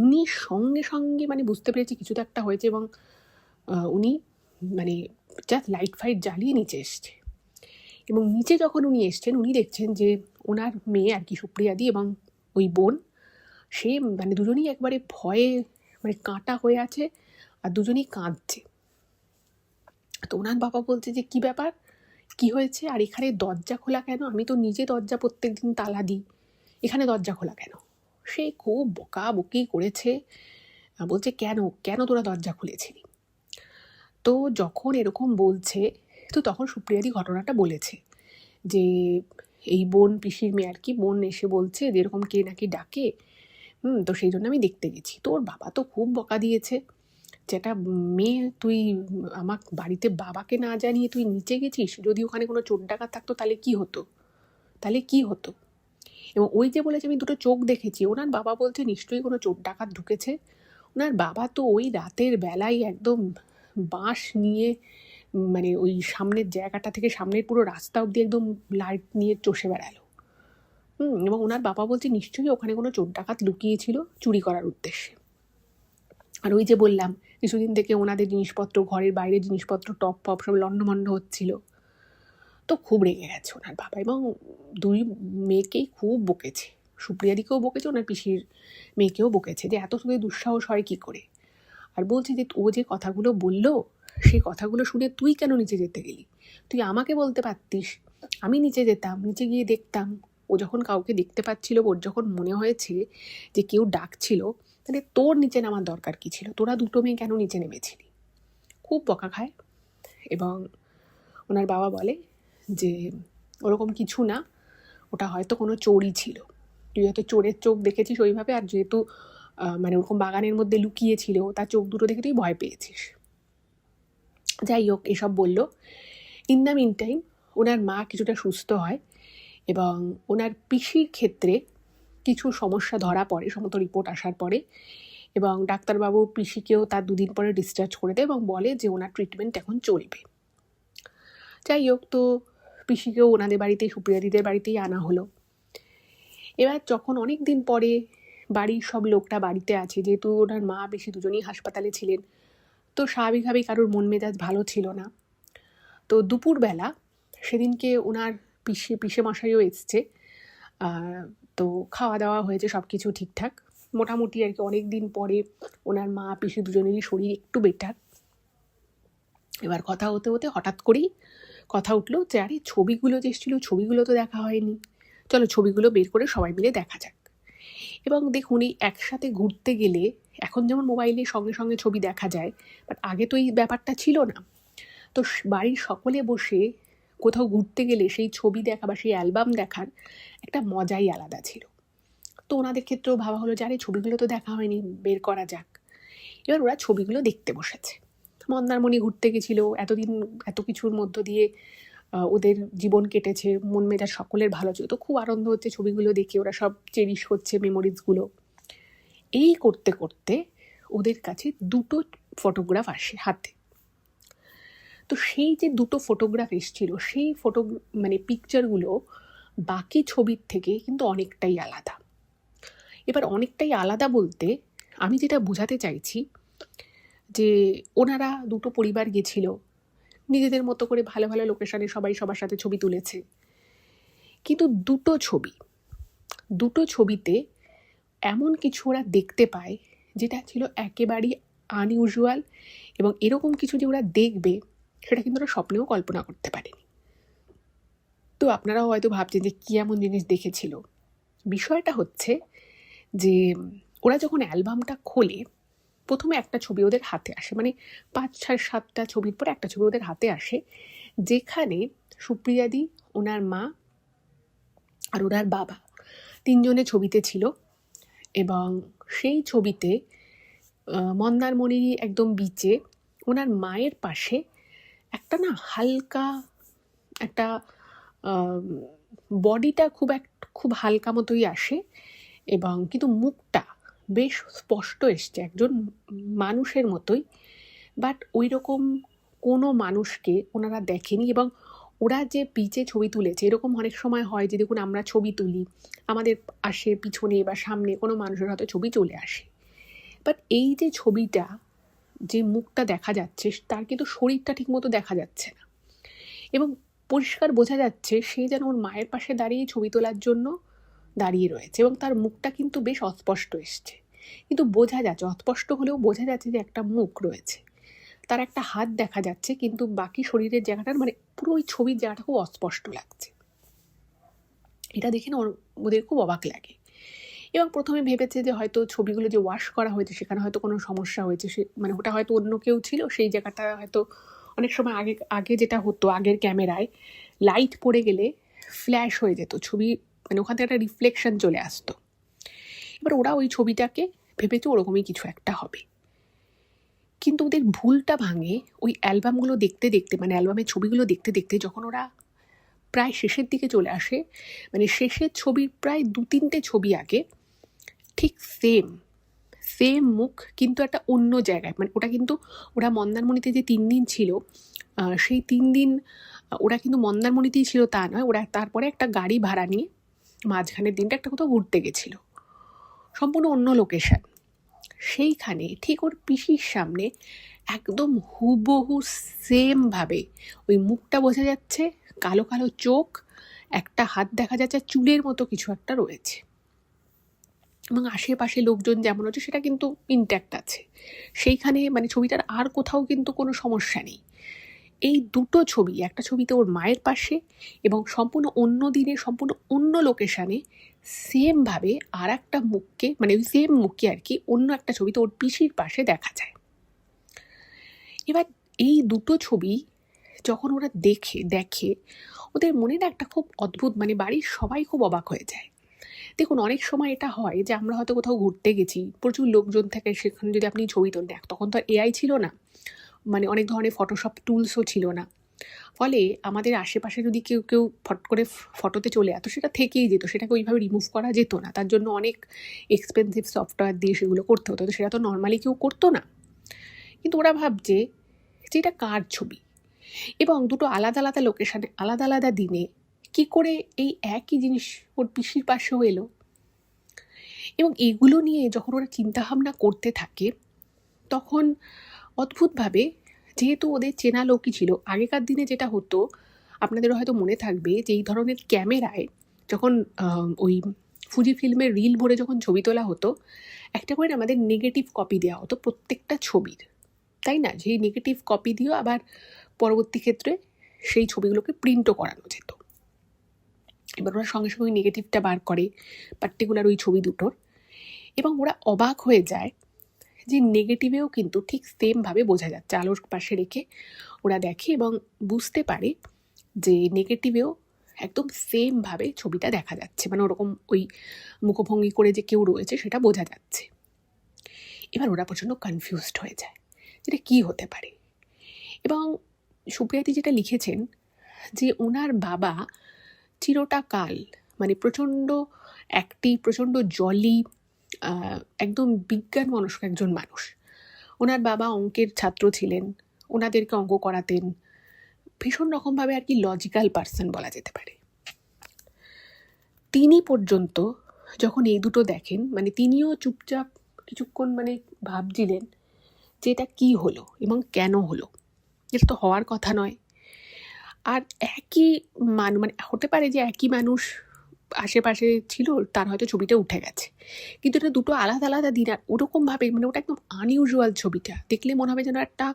S1: উনি সঙ্গে সঙ্গে মানে বুঝতে পেরেছে কিছু তো একটা হয়েছে, এবং উনি মানে জাস্ট লাইট ফাইট জ্বালিয়ে নিচে এসছে। এবং নিচে যখন উনি এসছেন, উনি দেখছেন যে ওনার মেয়ে আর কি সুপ্রিয়াদি এবং ওই বোন, সে মানে দুজনেই একবারে ভয়ে মানে কাঁটা হয়ে আছে, আর দুজনেই কাঁদছে। তো ওনার বাবা বলছে যে কি ব্যাপার, কি হয়েছে, আর এখানে দরজা খোলা কেন, আমি তো নিজে দরজা প্রত্যেক দিন তালা দিই, এখানে দরজা খোলা কেন। সে খুব বকাবকি করেছে, বলছে কেন কেন তোরা দরজা খুলেছিলি। তো যখন এরকম বলছে, তো তখন সুপ্রিয়াদি ঘটনাটা বলেছে যে এই বোন, পিসির মেয়ে আর কি, বোন এসে বলছে যে এরকম কে নাকি ডাকে, তো সেই জন্য আমি দেখতে গেছি। তোর বাবা তো খুব বকা দিয়েছে, যেটা মেয়ে তুই আমার বাড়িতে বাবাকে না জানিয়ে তুই নিচে গেছিস, যদি ওখানে কোনো চোর ডাকাত থাকতো তাহলে কি হতো, তাহলে কি হতো। এবং ওই যে বলেছে আমি দুটো চোখ দেখেছি, ওনার বাবা বলছে নিশ্চয়ই কোনো চোর ডাকাত ঢুকেছে। ওনার বাবা তো ওই রাতের বেলায় একদম বাঁশ নিয়ে মানে ওই সামনের জায়গাটা থেকে সামনের পুরো রাস্তা অব্দি একদম লাইট নিয়ে চষে বেড়ালো। এবং ওনার বাবা বলছে নিশ্চয়ই ওখানে কোনো চোর ডাকাত লুকিয়েছিল চুরি করার উদ্দেশ্যে। আর ওই যে বললাম কিছুদিন থেকে ওনাদের জিনিসপত্র, ঘরের বাইরে জিনিসপত্র টপ ফপ সব লণ্ডভণ্ড হচ্ছিল। তো খুব রেগে গেছে ওনার বাবা, এবং দুই মেয়েকেই খুব বকেছে, সুপ্রিয়াদিকেও বকেছে, ওনার পিসির মেয়েকেও বকেছে যে এত শুধু দুঃসাহস হয় কী করে। আর বলছে যে ও যে কথাগুলো বললো, সেই কথাগুলো শুনে তুই কেন নিচে যেতে গেলি, তুই আমাকে বলতে পারতিস, আমি নিচে যেতাম, নিচে গিয়ে দেখতাম। ও যখন কাউকে দেখতে পাচ্ছিল, ওর যখন মনে হয়েছে যে কেউ ডাকছিল, তাহলে তোর নিচে নামার দরকার কী ছিল, তোরা দুটো মেয়ে কেন নিচে নেমেছিলি। খুব বকা খায়। এবং ওনার বাবা বলে যে ওরকম কিছু না, ওটা হয়তো কোনো চোরই ছিল, তুই হয়তো চোরের চোখ দেখেছিস ওইভাবে, আর যেহেতু মানে ওরকম বাগানের মধ্যে লুকিয়েছিল তার চোখ দুটো দেখে তুই ভয় পেয়েছিস। যাই হোক, এসব বললো। ইন দ্য মিন টাইম ওনার মা কিছুটা সুস্থ হয়, এবং ওনার পিসির ক্ষেত্রে কিছু সমস্যা ধরা পড়ে সমস্ত রিপোর্ট আসার পরে, এবং ডাক্তারবাবু পিসিকেও তার 2 দিন পরে ডিসচার্জ করে দেয় এবং বলে যে ওনার ট্রিটমেন্ট এখন চলবে। যাই হোক, তো পিসিকেও ওনাদের বাড়িতেই, সুপ্রিয়াদিদের বাড়িতেই আনা হলো। এবার যখন অনেক দিন পরে বাড়ির সব লোকটা বাড়িতে আছে, যেহেতু ওনার মা পিসি দুজনেই হাসপাতালে ছিলেন, তো স্বাভাবিকভাবেই কারোর মন মেজাজ ভালো ছিল না। তো দুপুরবেলা সেদিনকে ওনার পিসে মশাইও এসছে, তো খাওয়া দাওয়া হয়েছে, সব কিছু ঠিকঠাক মোটামুটি আর কি। অনেক দিন পরে ওনার মা পিসি দুজনেরই শরীর একটু বেটার। এবার কথা হতে হতে হঠাৎ করেই কথা উঠলো যে আরে ছবিগুলো যে এসেছিলো, ছবিগুলো তো দেখা হয়নি, চলো ছবিগুলো বের করে সবাই মিলে দেখা যাক। এবং দেখুন এই একসাথে ঘুরতে গেলে এখন যেমন মোবাইলে সঙ্গে সঙ্গে ছবি দেখা যায়, বাট আগে তো এই ব্যাপারটা ছিল না। তো বাড়ির সকলে বসে কোথাও ঘুরতে গেলে সেই ছবি দেখা বা সেই অ্যালবাম দেখার একটা মজাই আলাদা ছিল। তো ওনাদের ক্ষেত্রেও ভাবা হলো যে আরে ছবিগুলো তো দেখা হয়নি, বের করা যাক। এবার ওরা ছবিগুলো দেখতে বসেছে। মন্দারমণি ঘুরতে গেছিল, এতদিন এত কিছুর মধ্য দিয়ে ওদের জীবন কেটেছে, মন মেজাজ সকলের ভালো ছিল, তো খুব আনন্দ হচ্ছে ছবিগুলো দেখে, ওরা সব চেরিশ করছে মেমোরিজগুলো। এই করতে করতে ওদের কাছে দুটো ফটোগ্রাফ আসে হাতে। তো সেই যে দুটো ফটোগ্রাফ এসেছিল, সেই মানে পিকচারগুলো বাকি ছবির থেকে কিন্তু অনেকটাই আলাদা। এবার অনেকটাই আলাদা বলতে আমি যেটা বোঝাতে চাইছি যে ওনারা দুটো পরিবার গেছিল, নিজেদের মতো করে ভালো ভালো লোকেশনে সবাই সবার সাথে ছবি তুলেছে, কিন্তু দুটো ছবিতে এমন কিছু ওরা দেখতে পায় যেটা ছিল একেবারেই আনইউজুয়াল, এবং এরকম কিছু যে ওরা দেখবে সেটা কিন্তু ওরা স্বপ্নেও কল্পনা করতে পারেনি। তো আপনারাও হয়তো ভাবছেন যে কী এমন জিনিস দেখেছিল। বিষয়টা হচ্ছে যে ওরা যখন অ্যালবামটা খোলে, প্রথমে একটা ছবি ওদের হাতে আসে, মানে 5-7টা ছবির পর একটা ছবি ওদের হাতে আসে, যেখানে সুপ্রিয়াদি, ওনার মা আর ওনার বাবা তিনজনে ছবিতে ছিল। এবং সেই ছবিতে মন্দারমণির একদম বিচে ওনার মায়ের পাশে একটা না হালকা একটা বডিটা খুব হালকা মতোই আসে, এবং কিন্তু মুখটা বেশ স্পষ্ট এসছে একজন মানুষের মতোই, বাট ওই রকম কোনো মানুষকে ওনারা দেখেনি। এবং ওরা যে বিচে ছবি তুলেছে, এরকম অনেক সময় হয় যে দেখুন আমরা ছবি তুলি, আমাদের আসে পিছনে বা সামনে কোনো মানুষের হয়তো ছবি চলে আসে, বাট এই যে ছবিটা, যে মুখটা দেখা যাচ্ছে তার কিন্তু শরীরটা ঠিকমতো দেখা যাচ্ছে না, এবং পরিষ্কার বোঝা যাচ্ছে সে যেন ওর মায়ের পাশে দাঁড়িয়ে ছবি তোলার জন্য দাঁড়িয়ে রয়েছে, এবং তার মুখটা কিন্তু বেশ অস্পষ্ট এসছে, কিন্তু বোঝা যাচ্ছে, অস্পষ্ট হলেও বোঝা যাচ্ছে যে একটা মুখ রয়েছে, তার একটা হাত দেখা যাচ্ছে, কিন্তু বাকি শরীরের জায়গাটার মানে পুরো ওই ছবির জায়গাটা খুব অস্পষ্ট লাগছে। এটা দেখে না ওদের খুব অবাক লাগে, এবং প্রথমে ভেবেছে যে হয়তো ছবিগুলো যে ওয়াশ করা হয়েছে সেখানে হয়তো কোনো সমস্যা হয়েছে, সে মানে ওটা হয়তো অন্য কেউ ছিল, সেই জায়গাটা হয়তো অনেক সময় আগে যেটা হতো আগের ক্যামেরায় লাইট পড়ে গেলে ফ্ল্যাশ হয়ে যেত ছবি, মানে ওখান থেকে একটা রিফ্লেকশন চলে আসতো। এবার ওরা ওই ছবিটাকে ভেবেছে ওরকমই কিছু একটা হবে, কিন্তু ওদের ভুলটা ভাঙে ওই অ্যালবামগুলো দেখতে দেখতে, মানে অ্যালবামের ছবিগুলো দেখতে দেখতে যখন ওরা প্রায় শেষের দিকে চলে আসে, মানে শেষের ছবির প্রায় 2-3টে ছবি আগে ঠিক সেম মুখ, কিন্তু একটা অন্য জায়গায়, মানে ওটা কিন্তু ওরা মন্দারমণিতে যে 3 দিন ছিল, সেই 3 দিন ওরা কিন্তু মন্দারমণিতেই ছিল তা নয়, ওরা তারপরে একটা গাড়ি ভাড়া নিয়ে মাঝখানের দিনটা একটা কোথাও ঘুরতে গেছিল, সম্পূর্ণ অন্য লোকেশন। সেইখানে ঠিক ওর পিসির সামনে একদম হুবহু সেমভাবে ওই মুখটা বোঝা যাচ্ছে, কালো কালো চোখ, একটা হাত দেখা যাচ্ছে, চুলের মতো কিছু একটা রয়েছে, এবং আশেপাশে লোকজন যেমন হচ্ছে সেটা কিন্তু ইনট্যাক্ট আছে সেইখানে, মানে ছবিটার আর কোথাও কিন্তু কোনো সমস্যা নেই। এই দুটো ছবি, একটা ছবিতে ওর মায়ের পাশে এবং সম্পূর্ণ অন্য দিনে সম্পূর্ণ অন্য লোকেশানে সেমভাবে আর একটা মুখকে, মানে ওই সেম মুখকে আর কি অন্য একটা ছবিতে ওর পিসির পাশে দেখা যায়। এবার এই দুটো ছবি যখন ওরা দেখে ওদের মনে না একটা খুব অদ্ভুত, মানে বাড়ির সবাই খুব অবাক হয়ে যায়। দেখুন অনেক সময় এটা হয় যে আমরা হয়তো কোথাও ঘুরতে গেছি, প্রচুর লোকজন থাকে, সেখানে যদি আপনি ছবি তোলেন, তখন তো আর এআই ছিল না, মানে অনেক ধরনের ফটোশপ টুলসও ছিল না, ফলে আমাদের আশেপাশে যদি কেউ ফট করে ফটোতে চলে আসতো সেটা থেকেই যেত, সেটাকে ওইভাবে রিমুভ করা যেত না, তার জন্য অনেক এক্সপেন্সিভ সফটওয়্যার দিয়ে সেগুলো করতে হতো, তো সেটা তো নর্মালি কেউ করতো না। কিন্তু ওরা ভাবছে যে এটা কার ছবি, এবং দুটো আলাদা আলাদা লোকেশানে আলাদা আলাদা দিনে কি করে এই একই জিনিস ওর পিসির পাশেও এলো। এবং এগুলো নিয়ে যখন ওরা চিন্তাভাবনা করতে থাকে, তখন অদ্ভুতভাবে, যেহেতু ওদের চেনা লোকই ছিল, আগেকার দিনে যেটা হতো আপনাদেরও হয়তো মনে থাকবে যে এই ধরনের ক্যামেরায় যখন ওই ফুজি ফিল্মের রিল ভরে যখন ছবি তোলা হতো, একটা করে আমাদের নেগেটিভ কপি দেওয়া হতো প্রত্যেকটা ছবির, তাই না? যেই নেগেটিভ কপি দিয়েও আবার পরবর্তী ক্ষেত্রে সেই ছবিগুলোকে প্রিন্টও করানো যেত। এবার ওরা সঙ্গে সঙ্গে নেগেটিভটা বার করে পার্টিকুলার ওই ছবি দুটোর, এবং ওরা অবাক হয়ে যায় যে নেগেটিভেও কিন্তু ঠিক সেমভাবে বোঝা যাচ্ছে। আলোর পাশে রেখে ওরা দেখে এবং বুঝতে পারে যে নেগেটিভেও একদম সেমভাবে ছবিটা দেখা যাচ্ছে, মানে ওরকম ওই মুখভঙ্গি করে যে কেউ রয়েছে সেটা বোঝা যাচ্ছে। এবার ওরা প্রচণ্ড কনফিউজড হয়ে যায় যেটা কী হতে পারে। এবং সুপ্রিয়াদি যেটা লিখেছেন যে ওনার বাবা চিরটা কাল মানে প্রচণ্ড অ্যাক্টিভ, প্রচণ্ড জলি, একদম বিজ্ঞান মনস্ক একজন মানুষ। ওনার বাবা অঙ্কের ছাত্র ছিলেন, ওনাদেরকে অঙ্ক করাতেন, ভীষণ রকমভাবে আর কি লজিক্যাল পার্সন বলা যেতে পারে। তিনি পর্যন্ত যখন এই দুটো দেখেন, মানে তিনিও চুপচাপ কিছুক্ষণ মানে ভাবছিলেন যে এটা কী হলো এবং কেন হলো, এটা তো হওয়ার কথা নয়। আর একই মানে হতে পারে যে একই মানুষ আশেপাশে ছিল, তার হয়তো ছবিটা উঠে গেছে, কিন্তু এটা দুটো আলাদা আলাদা দিন। আর ওরকমভাবে মানে ওটা একদম আনইউজুয়াল ছবিটা দেখলে মনে হবে যেন একটা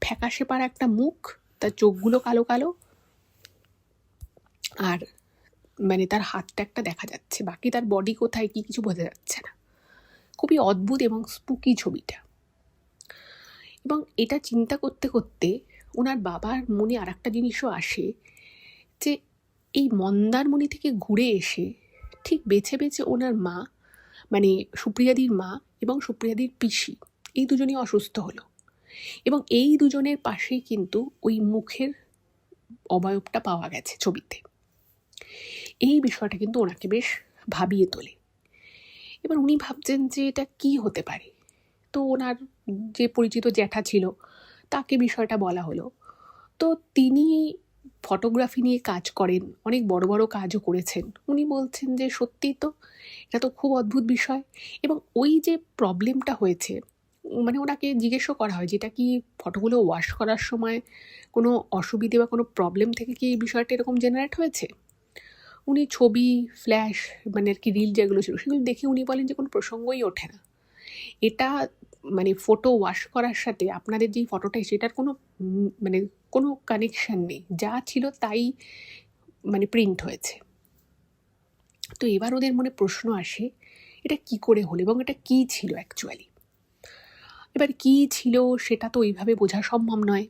S1: ফ্যাকাশে পাড়া একটা মুখ, তার চোখগুলো কালো কালো, আর মানে তার হাতটা একটা দেখা যাচ্ছে, বাকি তার বডি কোথায় কি কিছু বোঝা যাচ্ছে না। খুবই অদ্ভুত এবং স্পুকি ছবিটা। এবং এটা চিন্তা করতে করতে ওনার বাবার মনে আর একটা জিনিসও আসে যে এই মন্দারমণি থেকে ঘুরে এসে ঠিক বেছে বেছে ওনার মা, মানে সুপ্রিয়াদির মা এবং সুপ্রিয়াদির পিসি, এই দুজনেই অসুস্থ হলো এবং এই দুজনের পাশেই কিন্তু ওই মুখের অবয়বটা পাওয়া গেছে ছবিতে। এই বিষয়টা কিন্তু ওনাকে বেশ ভাবিয়ে তোলে। এবার উনি ভাবছেন যে এটা কি হতে পারে। তো ওনার যে পরিচিত জ্যাঠা ছিল তাকে বিষয়টা বলা হলো। তো তিনি ফটোগ্রাফি নিয়ে কাজ করেন, অনেক বড় বড় কাজও করেছেন। উনি বলছেন যে সত্যিই তো এটা তো খুব অদ্ভুত বিষয়। এবং ওই যে প্রবলেমটা হয়েছে, মানে ওনাকে জিজ্ঞেসও করা হয় যেটা কি ফটোগুলো ওয়াশ করার সময় কোনো অসুবিধে বা কোনো প্রবলেম থেকে কি এই বিষয়টা এরকম জেনারেট হয়েছে। উনি ছবি ফ্ল্যাশ মানে আর কি রিল যেগুলো ছিল সেগুলো দেখে উনি বলেন যে কোনো প্রসঙ্গই ওঠে না। এটা মানে ফটো ওয়াশ করার সাথে আপনাদের যেই ফটোটা সেটার কোনো মানে কোনো কানেকশান নেই, যা ছিল তাই মানে প্রিন্ট হয়েছে। তো এবার ওদের মনে প্রশ্ন আসে এটা কি করে হলো এবং এটা কি ছিল অ্যাকচুয়ালি। এবার কি ছিল সেটা তো ওইভাবে বোঝা সম্ভব নয়,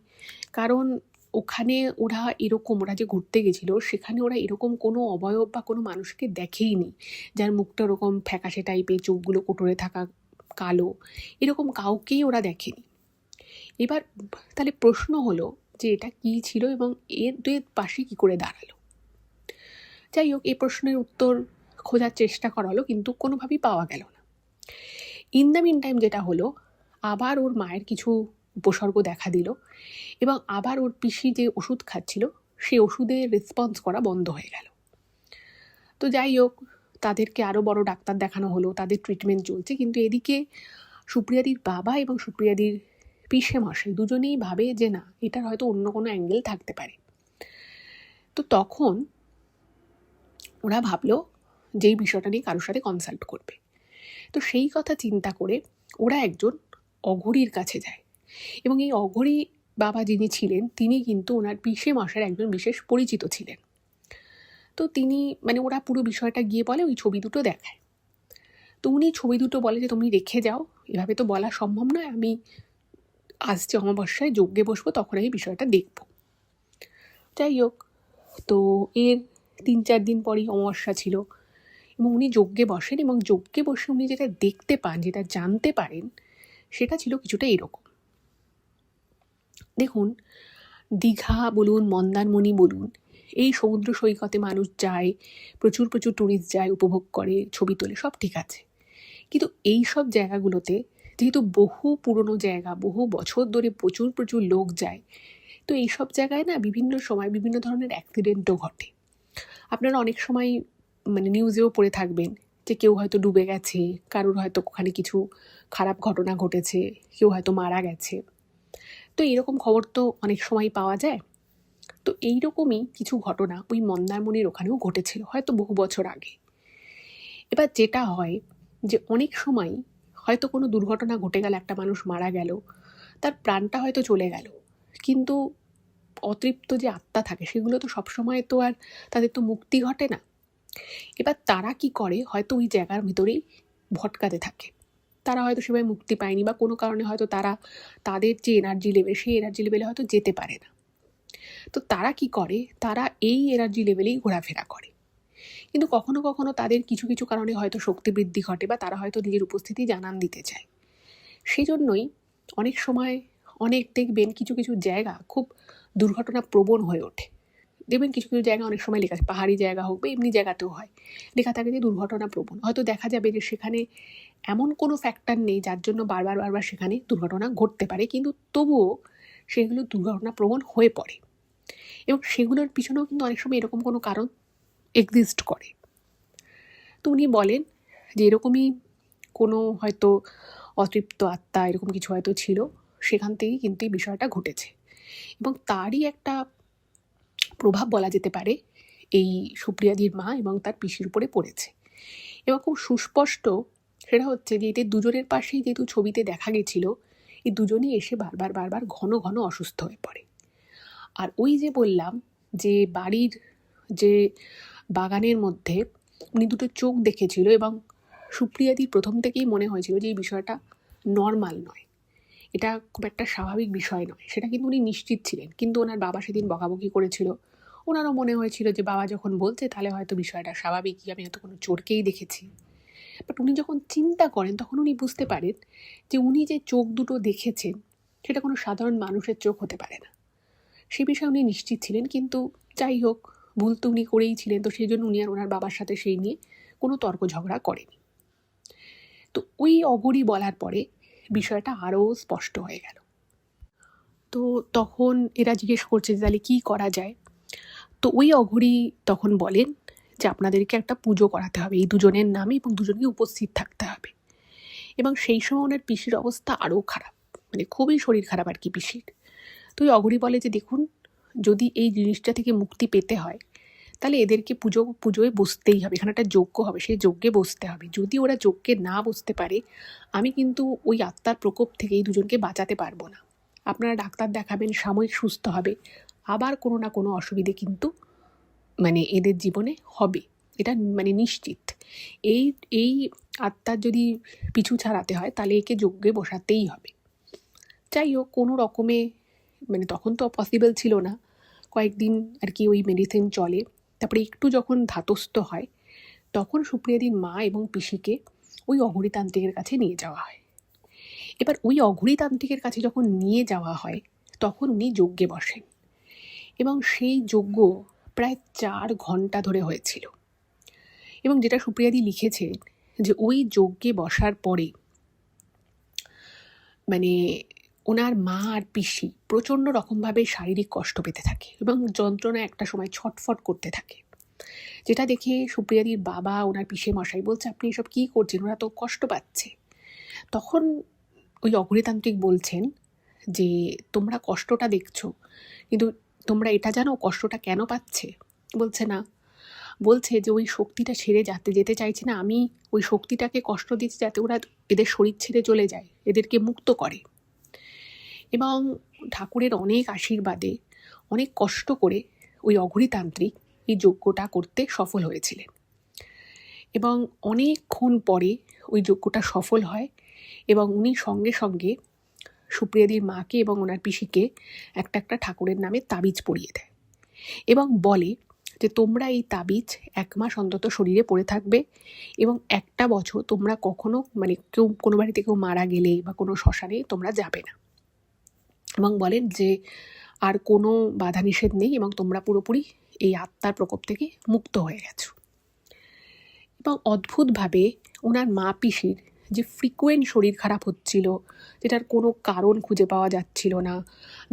S1: কারণ ওখানে ওরা যে ঘুরতে গেছিল সেখানে ওরা এরকম কোনো অবয়ব বা কোনো মানুষকে দেখেইনি যার মুখটা ওরকম ফ্যাকাশে টাইপের, চোখগুলো কোটরে থাকা কালো, এরকম কাউকেই ওরা দেখেনি। এবার তাহলে প্রশ্ন হলো যে এটা কি ছিল এবং এর দুয়ের পাশে কি করে দাঁড়ালো। যাই হোক, এই প্রশ্নের উত্তর খোঁজার চেষ্টা করা হলো কিন্তু কোনোভাবেই পাওয়া গেল না। ইন দ্য মিন টাইম যেটা হলো, আবার ওর মায়ের কিছু উপসর্গ দেখা দিল এবং আবার ওর পিসি যে ওষুধ খাচ্ছিল সেই ওষুধে রেসপন্স করা বন্ধ হয়ে গেল। তো যাই হোক, তাদেরকে আরও বড় ডাক্তার দেখানো হলো, তাদের ট্রিটমেন্ট চলছে, কিন্তু এদিকে সুপ্রিয়াদির বাবা এবং সুপ্রিয়াদির পিসে মশাই দুজনেই ভাবে যে না, এটার হয়তো অন্য কোনো অ্যাঙ্গেল থাকতে পারে। তো তখন ওরা ভাবলো যে এই বিষয়টা নিয়ে কারোর সাথে কনসাল্ট করবে। তো সেই কথা চিন্তা করে ওরা একজন অঘরীর কাছে যায় এবং এই অঘরী বাবা যিনি ছিলেন তিনি কিন্তু ওনার পিসে মশাইয়ের একজন বিশেষ পরিচিত ছিলেন। তো তিনি মানে ওরা পুরো বিষয়টা গিয়ে বলে ওই ছবি দুটো দেখায়। তো উনি ছবি দুটো বলে যে তুমি রেখে যাও, এভাবে তো বলা সম্ভব নয়, আমি আসছে অমাবস্যায় যজ্ঞে বসবো, তখন আমি বিষয়টা দেখব। যাই হোক, তো এর 3-4 দিন পরই অমাবস্যা ছিল এবং উনি যজ্ঞে বসেন এবং যজ্ঞে বসে উনি যেটা দেখতে পান, যেটা জানতে পারেন, সেটা ছিল কিছুটা এরকম। দেখুন, দীঘা বলুন, মন্দারমণি বলুন, এই সমুদ্র সৈকতে মানুষ যায়, প্রচুর প্রচুর ট্যুরিস্ট যায়, উপভোগ করে, ছবি তোলে, সব ঠিক আছে। কিন্তু এই সব জায়গাগুলোতে যেহেতু বহু পুরনো জায়গা, বহু বছর ধরে প্রচুর প্রচুর লোক যায়, তো এইসব জায়গায় না বিভিন্ন সময় বিভিন্ন ধরনের অ্যাক্সিডেন্টও ঘটে। আপনারা অনেক সময় মানে নিউজেও পড়ে থাকবেন যে কেউ হয়তো ডুবে গেছে, কারোর হয়তো ওখানে কিছু খারাপ ঘটনা ঘটেছে, কেউ হয়তো মারা গেছে। তো এরকম খবর তো অনেক সময় পাওয়া যায়। তো এইরকমই কিছু ঘটনা ওই মন্দারমণির ওখানেও ঘটেছিল, হয়তো বহু বছর আগে। এবার যেটা হয় যে অনেক সময় হয়তো কোনো দুর্ঘটনা ঘটে গেল, একটা মানুষ মারা গেল, তার প্রাণটা হয়তো চলে গেল, কিন্তু অতৃপ্ত যে আত্মা থাকে সেগুলো তো সবসময় তো আর তাদের তো মুক্তি ঘটে না। এবার তারা কি করে, হয়তো ওই জায়গার ভিতরেই ভটকাতে থাকে। তারা হয়তো সেভাবে মুক্তি পায়নি, বা কোনো কারণে হয়তো তারা তাদের যে এনার্জি লেভেল, সেই এনার্জি লেভেলে হয়তো যেতে পারে না। তো তারা কি করে, তারা এই এনার্জি লেভেলেই ঘোরাফেরা করে। কিন্তু কখনো কখনো তাদের কিছু কিছু কারণে হয়তো শক্তি বৃদ্ধি ঘটে, বা তারা হয়তো নিজের উপস্থিতি জানান দিতে চায়। সেই জন্যই অনেক সময় দেখবেন কিছু কিছু জায়গা খুব দুর্ঘটনা প্রবণ হয়ে ওঠে। দেখবেন কিছু কিছু জায়গা অনেক সময় লেখা আছে, পাহাড়ি জায়গা হোক বা এমনি জায়গাতেও হয়, লেখা থাকে যে দুর্ঘটনা প্রবণ। হয়তো দেখা যাবে যে সেখানে এমন কোনো ফ্যাক্টর নেই যার জন্য বারবার বারবার সেখানে দুর্ঘটনা ঘটতে পারে, কিন্তু তবুও সেগুলো দুর্ঘটনা প্রবণ হয়ে পড়ে। এবং সেগুলোর পিছনেও কিন্তু অনেক সময় এরকম কোনো কারণ এক্সিস্ট করে। তো উনি বলেন যে এরকমই কোনো হয়তো অতৃপ্ত আত্মা এরকম কিছু হয়তো ছিল, সেখান থেকেই কিন্তু এই বিষয়টা ঘটেছে। এবং তারই একটা প্রভাব বলা যেতে পারে এই সুপ্রিয়াদির মা এবং তার পিসির উপরে পড়েছে। এবং খুব সুস্পষ্ট সেটা হচ্ছে যে এদের দুজনের পাশেই যেহেতু ছবিতে দেখা গেছিল, এই দুজনই এসে বারবার বারবার ঘন ঘন অসুস্থ হয়ে পড়ে। আর ওই যে বললাম যে বাড়ির যে বাগানের মধ্যে উনি দুটো চোখ দেখেছিল, এবং সুপ্রিয়াদির প্রথম থেকেই মনে হয়েছিল যে এই বিষয়টা নর্মাল নয়, এটা খুব একটা স্বাভাবিক বিষয় নয়, সেটা কিন্তু উনি নিশ্চিত ছিলেন। কিন্তু ওনার বাবা সেদিন বকাবকি করেছিল, ওনারও মনে হয়েছিল যে বাবা যখন বলছে তাহলে হয়তো বিষয়টা স্বাভাবিকই, আমি হয়তো কোনো চোরকেই দেখেছি। বাট উনি যখন চিন্তা করেন তখন উনি বুঝতে পারেন যে উনি যে চোখ দুটো দেখেছেন সেটা কোনো সাধারণ মানুষের চোখ হতে পারে না। সে বিষয়ে উনি নিশ্চিত ছিলেন, কিন্তু যাই হোক, ভুল তো উনি করেই ছিলেন। তো সেই জন্য উনি আর ওনার বাবার সাথে সেই নিয়ে কোনো তর্ক ঝগড়া করেনি। তো ওই অঘরি বলার পরে বিষয়টা আরও স্পষ্ট হয়ে গেল। তো তখন এরা জিজ্ঞেস করছে যে তাহলে কী করা যায়। তো ওই অঘরি তখন বলেন যে আপনাদেরকে একটা পুজো করাতে হবে এই দুজনের নামে, এবং দুজনকে উপস্থিত থাকতে হবে। এবং সেই সময় ওনার পিসির অবস্থা আরও খারাপ, মানে খুবই শরীর খারাপ আর কি পিসির। তো ওই অঘরি বলে যে দেখুন, যদি এই জিনিসটা থেকে মুক্তি পেতে হয় তাহলে এদেরকে পুজোয় বসতেই হবে, এখানে একটা যজ্ঞ হবে, সেই যজ্ঞে বসতে হবে। যদি ওরা যজ্ঞে না বসতে পারে, আমি কিন্তু ওই আত্মার প্রকোপ থেকে এই দুজনকে বাঁচাতে পারবো না। আপনারা ডাক্তার দেখাবেন, সাময়িক সুস্থ হবে, আবার কোনো না কোনো অসুবিধে কিন্তু মানে এদের জীবনে হবে, এটা মানে নিশ্চিত। এই এই আত্মার যদি পিছু ছাড়াতে হয় তাহলে একে যজ্ঞে বসাতেই হবে। যাই হোক, কোনো রকমে মানে তখন তো পসিবল ছিল না, কয়েকদিন আর কি ওই মেডিসিন চলে। তারপরে একটু যখন ধাতস্থ হয় তখন সুপ্রিয়াদির মা এবং পিসিকে ওই অঘরিতান্ত্রিকের কাছে নিয়ে যাওয়া হয়। এবার ওই অঘরিতান্ত্রিকের কাছে যখন নিয়ে যাওয়া হয় তখন উনি যজ্ঞে বসেন, এবং সেই যজ্ঞ প্রায় 4 ঘন্টা ধরে হয়েছিল। এবং যেটা সুপ্রিয়াদি লিখেছে যে ওই যজ্ঞে বসার পরে মানে ওনার মা আর পিসি প্রচণ্ড রকমভাবে শারীরিক কষ্ট পেতে থাকে, এবং যন্ত্রণা একটা সময় ছটফট করতে থাকে, যেটা দেখে সুপ্রিয়াদির বাবা ওনার পিসে মশাই বলছে আপনি এসব কী করছেন, ওরা তো কষ্ট পাচ্ছে। তখন ওই অঘরিতান্ত্রিক বলছেন যে তোমরা কষ্টটা দেখছো, কিন্তু তোমরা এটা জানো কষ্টটা কেন পাচ্ছে? বলছে না। বলছে যে ওই শক্তিটা ছেড়ে যেতে চাইছে না, আমি ওই শক্তিটাকে কষ্ট দিচ্ছি যাতে ওরা এদের শরীর ছেড়ে চলে যায়, এদেরকে মুক্ত করে। এবং ঠাকুরের অনেক আশীর্বাদে অনেক কষ্ট করে ওই অঘরিতান্ত্রিক এই যজ্ঞটা করতে সফল হয়েছিলেন। এবং অনেকক্ষণ পরে ওই যজ্ঞটা সফল হয়, এবং উনি সঙ্গে সঙ্গে সুপ্রিয়াদির মাকে এবং ওনার পিসিকে একটা একটা ঠাকুরের নামে তাবিজ পরিয়ে দেয়, এবং বলে যে তোমরা এই তাবিজ 1 মাস অন্তত শরীরে পড়ে থাকবে, এবং 1টা বছর তোমরা কখনো মানে কেউ কোনো বাড়িতে কেউ মারা গেলে বা কোনো শ্মশানে তোমরা যাবে না, এবং বলেন যে আর কোনো বাধা নিষেধ নেই, এবং তোমরা পুরোপুরি এই আত্মার প্রকোপ থেকে মুক্ত হয়ে গেছো। এবং অদ্ভুতভাবে ওনার মা পিসির যে ফ্রিকোয়েন্ট শরীর খারাপ হচ্ছিল, যেটার কোনো কারণ খুঁজে পাওয়া যাচ্ছিল না,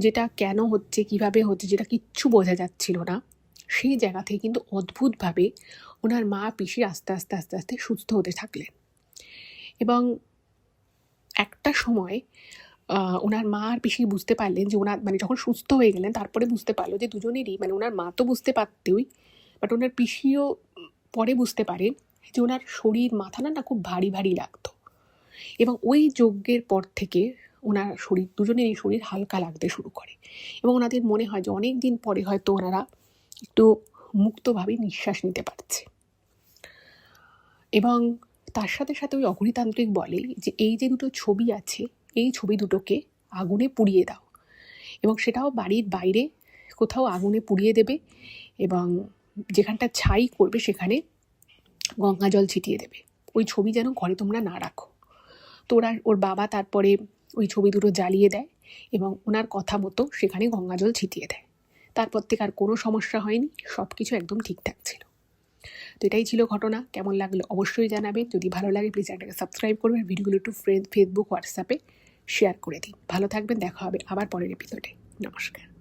S1: যেটা কেন হচ্ছে কিভাবে হচ্ছে যেটা কিচ্ছু বোঝা যাচ্ছিল না, সেই জায়গা থেকে কিন্তু অদ্ভুতভাবে ওনার মা পিসি আস্তে আস্তে আস্তে আস্তে সুস্থ হতে থাকলেন। এবং একটা সময় ওনার মা আর পিসি বুঝতে পারলেন যে ওনার মানে যখন সুস্থ হয়ে গেলেন তারপরে বুঝতে পারলো যে দুজনেরই মানে ওনার মা তো বুঝতে পারতই, বাট ওনার পিসিও পরে বুঝতে পারেন যে ওনার শরীর মাথা না খুব ভারী ভারী লাগতো। এবং ওই যজ্ঞের পর থেকে ওনার শরীর দুজনেরই শরীর হালকা লাগতে শুরু করে, এবং ওনাদের মনে হয় যে অনেক দিন পরে হয়তো ওনারা একটু মুক্তভাবে নিঃশ্বাস নিতে পারছে। এবং তার সাথে সাথে ওই অঘরীতান্ত্রিক বলে যে এই যে দুটো ছবি আছে, এই ছবি দুটোকে আগুনে পুড়িয়ে দাও, এবং সেটাও বাড়ির বাইরে কোথাও আগুনে পুড়িয়ে দেবে, এবং যেখানটা ছাই করবে সেখানে গঙ্গা জল ছিটিয়ে দেবে, ওই ছবি যেন ঘরে তোমরা না রাখো। তো ওর বাবা তারপরে ওই ছবি দুটো জ্বালিয়ে দেয় এবং ওনার কথা মতো সেখানে গঙ্গা জল ছিটিয়ে দেয়। তারপর থেকে আর কোনো সমস্যা হয়নি, সব কিছু একদম ঠিকঠাক ছিল। তো এটাই ছিল ঘটনা। কেমন লাগলো অবশ্যই জানাবেন। যদি ভালো লাগে প্লিজ চ্যানেলটাকে সাবস্ক্রাইব করবেন, ভিডিওগুলো একটু ফেসবুক হোয়াটসঅ্যাপে শেয়ার করে দিন। ভালো থাকবেন, দেখা হবে আবার পরের এপিসোডে। নমস্কার।